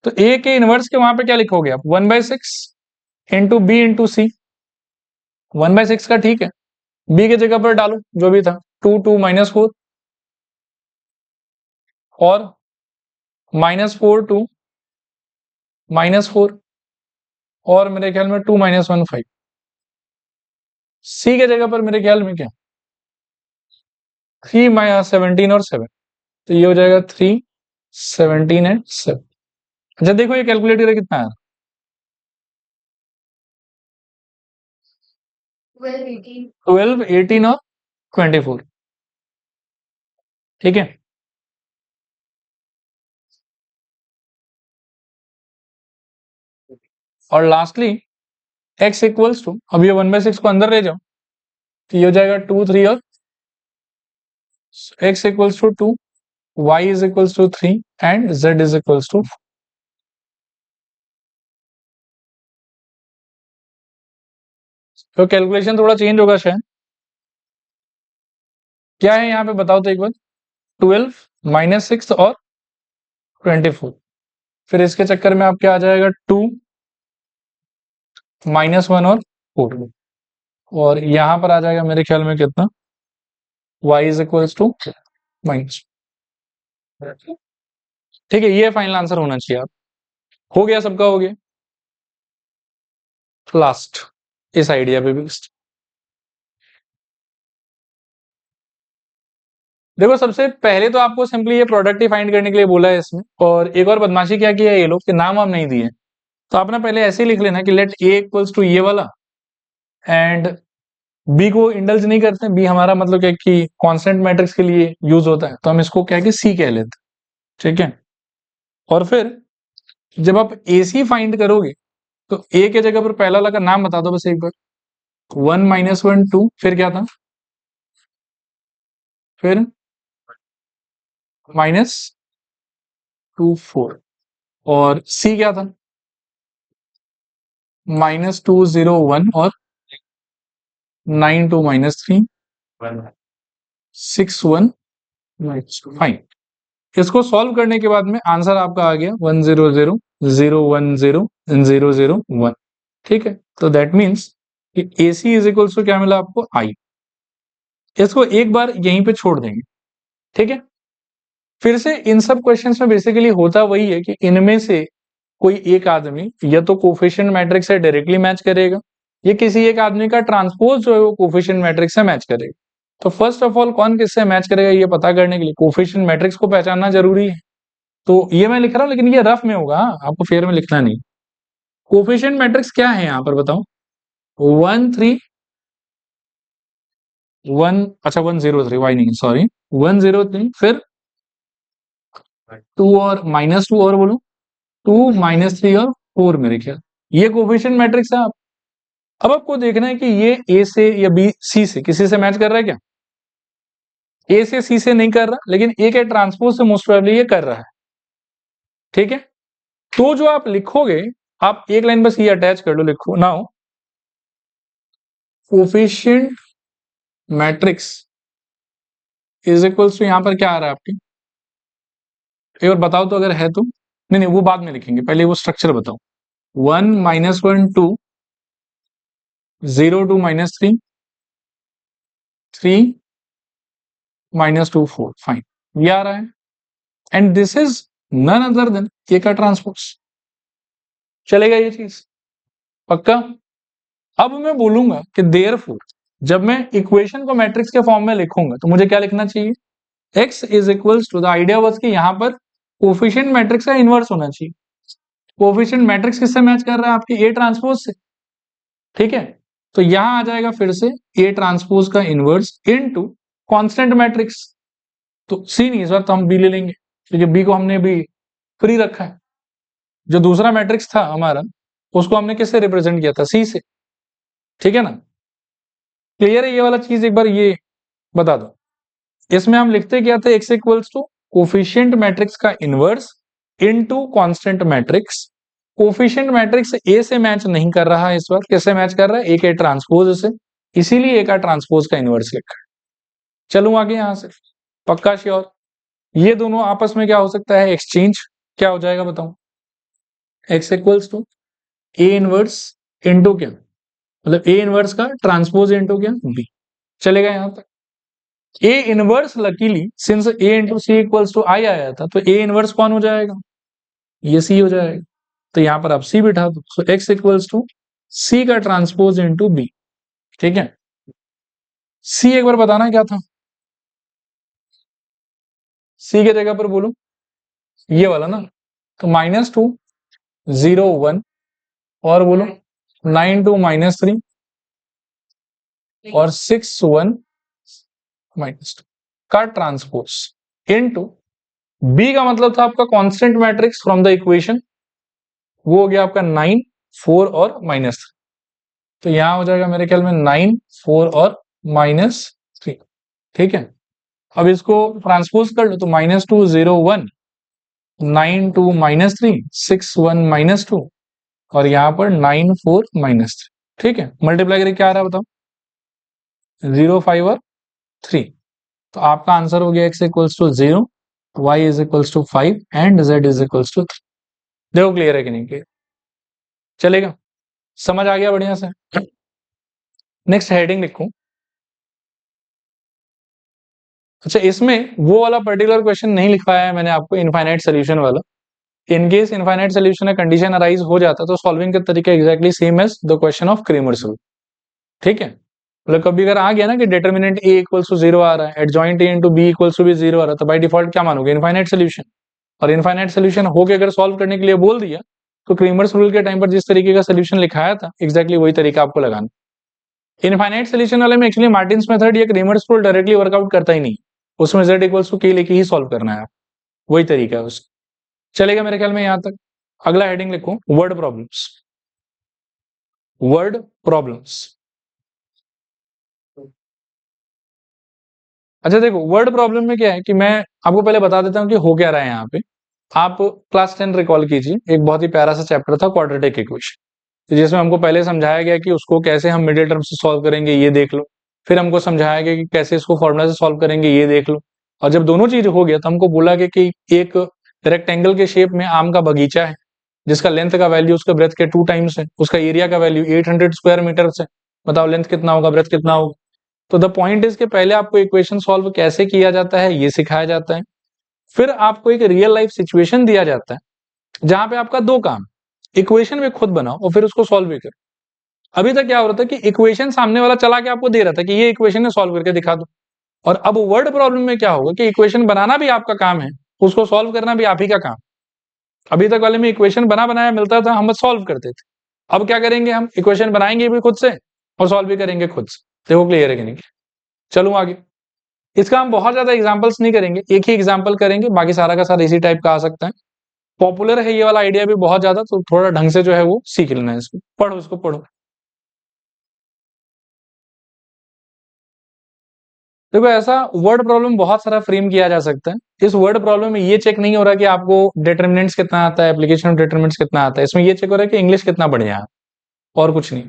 तो ए के इनवर्स के वहां पे क्या लिखोगे आप? 1/6 इंटू बी इंटू सी। 1/6 का ठीक है, बी की जगह पर डालो जो भी था, 2 2 -4 और -4 2 -4 और मेरे ख्याल में 2 -1 5। सी के जगह पर मेरे ख्याल में क्या 3 17 और 7, तो ये हो जाएगा 3 17 एंड 7। अच्छा देखो ये कैलकुलेटर कितना है? 12 18 और 24। ठीक है, और लास्टली x इक्वल्स टू, अब ये 1/6 को अंदर ले जाओ, तो ये हो जाएगा 2 3 और x equals to 2, y is equals to 3 and z is equals to. तो कैलकुलेशन थोड़ा चेंज होगा शायद। क्या है यहाँ पे बताओ तो एक बार? 12 -6 और 24, फिर इसके चक्कर में आपके आ जाएगा 2 -1 और 4, और यहाँ पर आ जाएगा मेरे ख्याल में कितना, y is equals to minus. ठीक है, ये फाइनल आंसर होना चाहिए। आप हो गया, सबका हो गया। लास्ट इस आइडिया पे भी देखो, सबसे पहले तो आपको सिंपली ये प्रोडक्ट ही फाइंड करने के लिए बोला है इसमें, और एक और बदमाशी क्या किया है ये लोग कि नाम वाम नहीं दिए, तो आप ना पहले ऐसे ही लिख लेना कि लेट ए इक्वल्स टू ये वाला, एंड बी को इंडल्ज नहीं करते, बी हमारा मतलब क्या कि कांस्टेंट मैट्रिक्स के लिए यूज होता है, तो हम इसको क्या कि सी कह लेते हैं। ठीक है, और फिर जब आप ए सी फाइंड करोगे तो ए के जगह पर पहला वाला का नाम बता दो बस एक बार। 1 -1 2, फिर क्या था? फिर -2 4, और सी क्या था? -2 0 1 और 9 2 -3 6 1 -2। फाइन, इसको सॉल्व करने के बाद में आंसर आपका आ गया 1 0 0 0 1 0 0 0 1। ठीक है, तो दैट मीन्स कि ए सी इज इक्वल्स टू क्या मिला आपको? आई। इसको एक बार यहीं पे छोड़ देंगे। ठीक है, फिर से इन सब क्वेश्चंस में बेसिकली होता वही है कि इनमें से कोई एक आदमी या तो कोफिशिएंट मैट्रिक्स से डायरेक्टली मैच करेगा या किसी एक आदमी का ट्रांसपोज जो है वो कोफिशिएंट मैट्रिक्स से मैच करेगा। तो फर्स्ट ऑफ ऑल कौन किससे मैच करेगा ये पता करने के लिए कोफिशिएंट मैट्रिक्स को पहचानना जरूरी है। तो ये मैं लिख रहा हूं लेकिन ये रफ में होगा, आपको फेयर में लिखना नहीं। कोफिशिएंट मैट्रिक्स क्या है यहाँ पर बताओ? 1 3 1, अच्छा 1 0 3, वाई नहीं सॉरी 1 0 3, फिर 2 और -2 और बोलो 2 -3 और 4 मेरे ख्याल, ये कोफिशिएंट मैट्रिक्स है। अब आपको देखना है कि ये ए से या बी सी से किसी से मैच कर रहा है क्या? ए से सी से नहीं कर रहा, लेकिन ए के ट्रांसपोज से मोस्ट प्रोबेबली ये कर रहा है। ठीक है, तो जो आप लिखोगे, आप एक लाइन बस ये अटैच कर लो, लिखो now coefficient matrix is equals to, यहां पर क्या आ रहा है आपके, एक बार बताओ तो अगर है तो। नहीं नहीं वो बाद में लिखेंगे, पहले वो स्ट्रक्चर बताओ। 1 -1 2 0 2 -3 3 -2 4, फाइन, ये आ रहा है। And this is none other than A का ट्रांसपोज। चलेगा ये चीज पक्का? अब मैं बोलूंगा कि देयरफॉर जब मैं इक्वेशन को मैट्रिक्स के फॉर्म में लिखूंगा तो मुझे क्या लिखना चाहिए? x is equals to, the idea was कि यहां पर कोफिशिएंट मैट्रिक्स का इनवर्स होना चाहिए। कोफिशिएंट मैट्रिक्स किससे मैच कर रहा है? आपके ए ट्रांसपोज से। ठीक है, तो यहां आ जाएगा फिर से ए ट्रांसपोज का इनवर्स इनटू कांस्टेंट मैट्रिक्स। तो सी नहीं, इस बार तो हम बी ले लेंगे क्योंकि बी को हमने भी फ्री रखा है। जो दूसरा मैट्रिक्स था हमारा उसको हमने किससे रिप्रेजेंट किया था? सी से। ठीक है ना, क्लियर है ये वाला चीज? एक बार ये बता दो, इसमें हम लिखते क्या थे? x equals to coefficient matrix का inverse into constant matrix. Coefficient matrix A से मैच नहीं कर रहा है इस बार, किससे मैच कर रहा है? ए के ट्रांसपोज से, इसीलिए ए का ट्रांसपोज का इनवर्स लिखा है। चलूं आगे यहां से, पक्का श्योर? ये दोनों आपस में क्या हो सकता है? एक्सचेंज। क्या हो जाएगा बताओ? x equals to A inverse into क्या, मतलब ए इनवर्स का ट्रांसपोज इनटू क्या? बी। चलेगा यहां तक? A inverse luckily since A into C equals to I आया था, तो ए इनवर्स कौन हो जाएगा? ये सी हो जाएगा। तो यहां पर आप सी बिठा दो, सो एक्स इक्वल्स टू सी का ट्रांसपोज इनटू बी। ठीक है, सी एक बार बताना क्या था? सी के जगह पर बोलो ये वाला ना, तो -2 0 1 और बोलो 9 2 -3 और 6 1 -2 का ट्रांसपोज इनटू बी का मतलब था आपका constant matrix from the equation, वो हो गया आपका 9 4 और -3। तो यहां हो जाएगा मेरे ख्याल में 9 4 और -3। ठीक है, अब इसको ट्रांसपोज कर लो तो -2 0 1 9 2 -3 6 1 -2 और यहां पर 9 4 -3। ठीक है, मल्टीप्लाई करके क्या आ रहा है बताओ? 0 5 और 3। तो आपका आंसर हो गया x equals to 0, y is equals to 5 and z is equals to 3। देखो क्लियर है कि नहीं क्लियर? चलेगा, समझ आ गया बढ़िया से? नेक्स्ट हेडिंग लिखूं। अच्छा, इसमें वो वाला पर्टिकुलर क्वेश्चन नहीं लिखवाया है मैंने आपको, इनफाइनाइट सोल्यूशन वाला। इन केस इनफाइनाइट सोल्यूशन का कंडीशन अराइज हो जाता तो सॉल्विंग का तरीका exactly same as the question of Cramer's rule. ठीक है, मतलब कभी अगर आ गया ना कि डिटर्मिनेंट ए इक्वल्स टू 0 आ रहा है, adjoint A into B equals to भी 0 आ रहा है, तो बाय डिफॉल्ट क्या मानोगे? Infinite solution. और इनफाइनाइट सोल्यूशन होके अगर सॉल्व करने के लिए बोल दिया तो क्रेमर्स रूल के टाइम पर जिस तरीके का सोल्यूशन लिखाया था एग्जैक्टली वही तरीका आपको लगाना। इनफाइनाइट सोल्यूशन वाले में एक्चुअली मार्टिन्स मेथड या क्रेमर्स रूल डायरेक्टली वर्कआउट करता ही नहीं, उसमें z इक्वल्स टू k लेके ही सॉल्व करना है, वही तरीका है उसका। चलेगा मेरे ख्याल में यहां तक? अगला हेडिंग लिखो, वर्ड प्रॉब्लम्स। Word problems. अच्छा देखो, वर्ड प्रॉब्लम में क्या है कि मैं आपको पहले बता देता हूं कि हो क्या रहा है यहाँ पे। आप क्लास 10 रिकॉल कीजिए, एक बहुत ही प्यारा सा चैप्टर था क्वाड्रेटिक इक्वेशन, जिसमें हमको पहले समझाया गया कि उसको कैसे हम मिडिल टर्म से सॉल्व करेंगे, ये देख लो। फिर हमको समझाया गया कि कैसे इसको फॉर्मूला से सॉल्व करेंगे, ये देख लो। और जब दोनों चीज हो गया तो हमको बोला गया कि एक रेक्टेंगल के शेप में आम का बगीचा है, जिसका लेंथ का वैल्यू उसका ब्रेथ के 2 टाइम्स है, उसका एरिया का वैल्यू 800 स्क्वायर मीटर है। बताओ लेंथ कितना होगा, ब्रेथ कितना होगा? तो द पॉइंट इज कि पहले आपको इक्वेशन सॉल्व कैसे किया जाता है ये सिखाया जाता है, फिर आपको एक रियल लाइफ सिचुएशन दिया जाता है जहां पे आपका दो काम, इक्वेशन में खुद बनाओ और फिर उसको सॉल्व भी करो। अभी तक क्या हो रहा था कि इक्वेशन सामने वाला चला के आपको दे रहा था कि ये इक्वेशन है, सॉल्व करके दिखा दो। और अब वर्ड प्रॉब्लम में क्या होगा कि इक्वेशन बनाना भी आपका काम है, उसको सॉल्व करना भी आप ही का काम। अभी तक वाले में इक्वेशन बना बनाया मिलता था, हम बस सॉल्व करते थे। अब क्या करेंगे, हम इक्वेशन बनाएंगे भी खुद से और सॉल्व भी करेंगे खुद से। देखो क्लियर है कि नहीं? चलो आगे। इसका हम बहुत ज्यादा एग्जांपल्स नहीं करेंगे, एक ही एग्जांपल करेंगे, बाकी सारा का सारा इसी टाइप का आ सकता है। पॉपुलर है ये वाला आइडिया भी बहुत ज्यादा, तो थोड़ा ढंग से जो है वो सीख लेना है इसको, पढ़ो इसको पढ़ो। देखो ऐसा वर्ड प्रॉब्लम बहुत सारा फ्रेम किया जा सकता है। इस वर्ड प्रॉब्लम में ये चेक नहीं हो रहा कि आपको डिटरमिनेंट्स कितना आता है, एप्लीकेशन ऑफ डिटरमिनेंट्स कितना आता है, इसमें ये चेक हो रहा है कि इंग्लिश कितना बढ़िया है, और कुछ नहीं।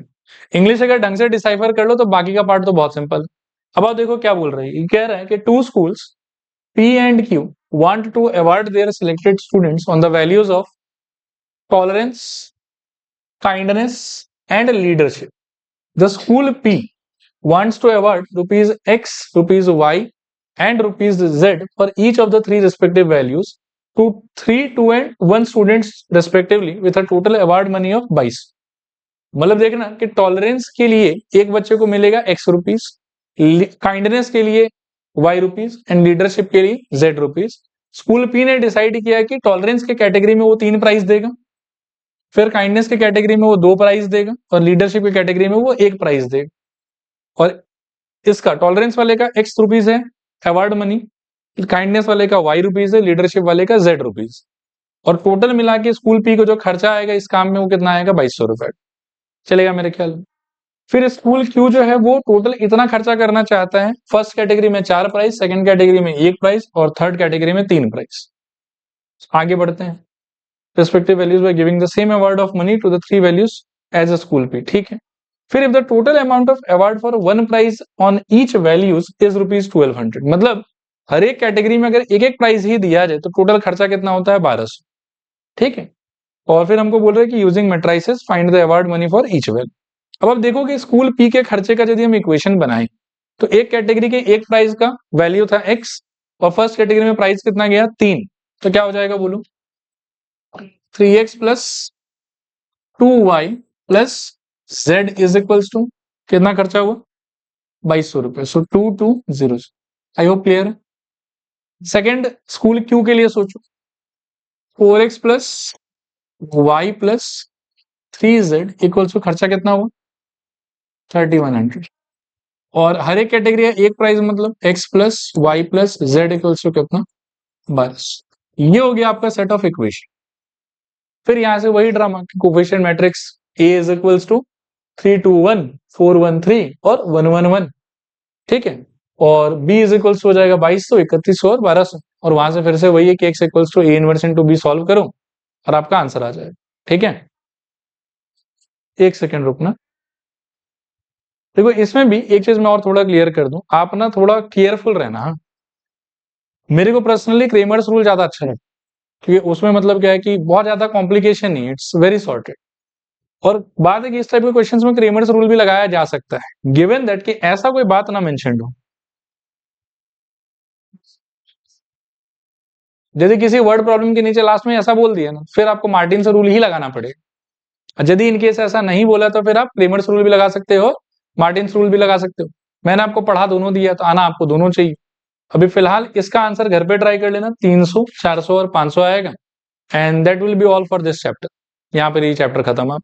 इंग्लिश अगर ढंग से डिसाइफर कर लो तो बाकी का पार्ट तो बहुत सिंपल है। अब आप देखो क्या बोल रहे हैं, ये कह रहा है कि two schools P and Q want to award their selected students on the values of tolerance, kindness, and leadership. The school P wants to award rupees X, rupees Y, and rupees Z for each of the three respective values to 3, 2 and 1 students respectively with a total award money of 22। मतलब देखना कि tolerance के लिए एक बच्चे को मिलेगा X rupees, kindness के लिए Y रुपीज एंड लीडरशिप के लिए Z रुपीज। स्कूल पी ने डिसाइड किया कि टॉलरेंस के कैटेगरी में वो 3 प्राइज देगा, फिर काइंडनेस के कैटेगरी में वो 2 प्राइज देगा और लीडरशिप की कैटेगरी में वो 1 प्राइज देगा। और इसका टॉलरेंस वाले का X रुपीज है अवार्ड मनी, काइंडनेस वाले का Y रुपीज है, लीडरशिप वाले का Z रुपीज। और टोटल मिला के स्कूल पी को जो खर्चा आएगा इस काम में वो कितना आएगा, 2200 रुपए। चलेगा मेरे ख्याल में। फिर स्कूल क्यू जो है वो टोटल इतना खर्चा करना चाहता है, फर्स्ट कैटेगरी में 4 प्राइज, सेकंड कैटेगरी में 1 प्राइज और थर्ड कैटेगरी में 3 प्राइज। आगे बढ़ते हैं। Respective values by giving the same award of money to the 3 values as a school P. ठीक है। फिर if the total amount of award for 1 prize on each values is ₹1200, मतलब हर एक category में अगर एक एक प्राइज ही दिया जाए तो टोटल खर्चा कितना होता है, 1200। ठीक है। और फिर हमको बोल रहे हैं कि using matrices find the award money for each value. अब आप देखो कि स्कूल पी के खर्चे का यदि हम इक्वेशन बनाएं तो एक कैटेगरी के एक प्राइस का वैल्यू था X और फर्स्ट कैटेगरी में प्राइस कितना गया, 3। तो क्या हो जाएगा बोलो, 3X plus 2Y plus Z is equals to कितना खर्चा हुआ, 2200 रुपए। सो 2200। आई होप क्लियर है। सेकेंड स्कूल क्यू के लिए सोचो, 4X plus Y plus 3Z equals to खर्चा कितना हुआ, 3100। और हर एक कैटेगरी है एक प्राइस, मतलब X plus Y plus Z equals to कितना, 22। ये हो गया आपका सेट ऑफ इक्वेशन। फिर यहां से वही drama, coefficient matrix A is equals to 3, 2, 1, 4, 1, 3 और 1, 1, 1। ठीक है। और B इज इक्वल्स हो जाएगा 2200, 3100 और 1200। और वहां से फिर से वही है कि X equals to A inverse into B solve करो और आपका आंसर आ जाएगा। ठीक है। एक सेकेंड रुकना। देखो इसमें भी एक चीज मैं और थोड़ा क्लियर कर दूं, आप ना थोड़ा केयरफुल रहना। मेरे को पर्सनली क्रेमर्स रूल ज्यादा अच्छा है, क्योंकि उसमें मतलब क्या है कि बहुत ज्यादा कॉम्प्लिकेशन नहीं, इट्स वेरी सॉर्टेड। और बात है कि इस टाइप के क्वेश्चंस में क्रेमर्स रूल भी लगाया जा सकता है, गिवन दैट कि ऐसा कोई बात ना मेंशन हो। यदि किसी वर्ड प्रॉब्लम के नीचे लास्ट में ऐसा बोल दिया ना, फिर आपको मार्टिन से रूल ही लगाना पड़ेगा। यदि इनकेस ऐसा नहीं बोला तो फिर आप क्रेमर्स रूल भी लगा सकते हो, मार्टिन रूल भी लगा सकते हो। मैंने आपको पढ़ा दोनों दिया, तो आना आपको दोनों चाहिए। अभी फिलहाल इसका आंसर घर पे ट्राई कर लेना, 300, 400 और 500 आएगा। And that will be all for this chapter. यहाँ पर ये चैप्टर खत्म। आप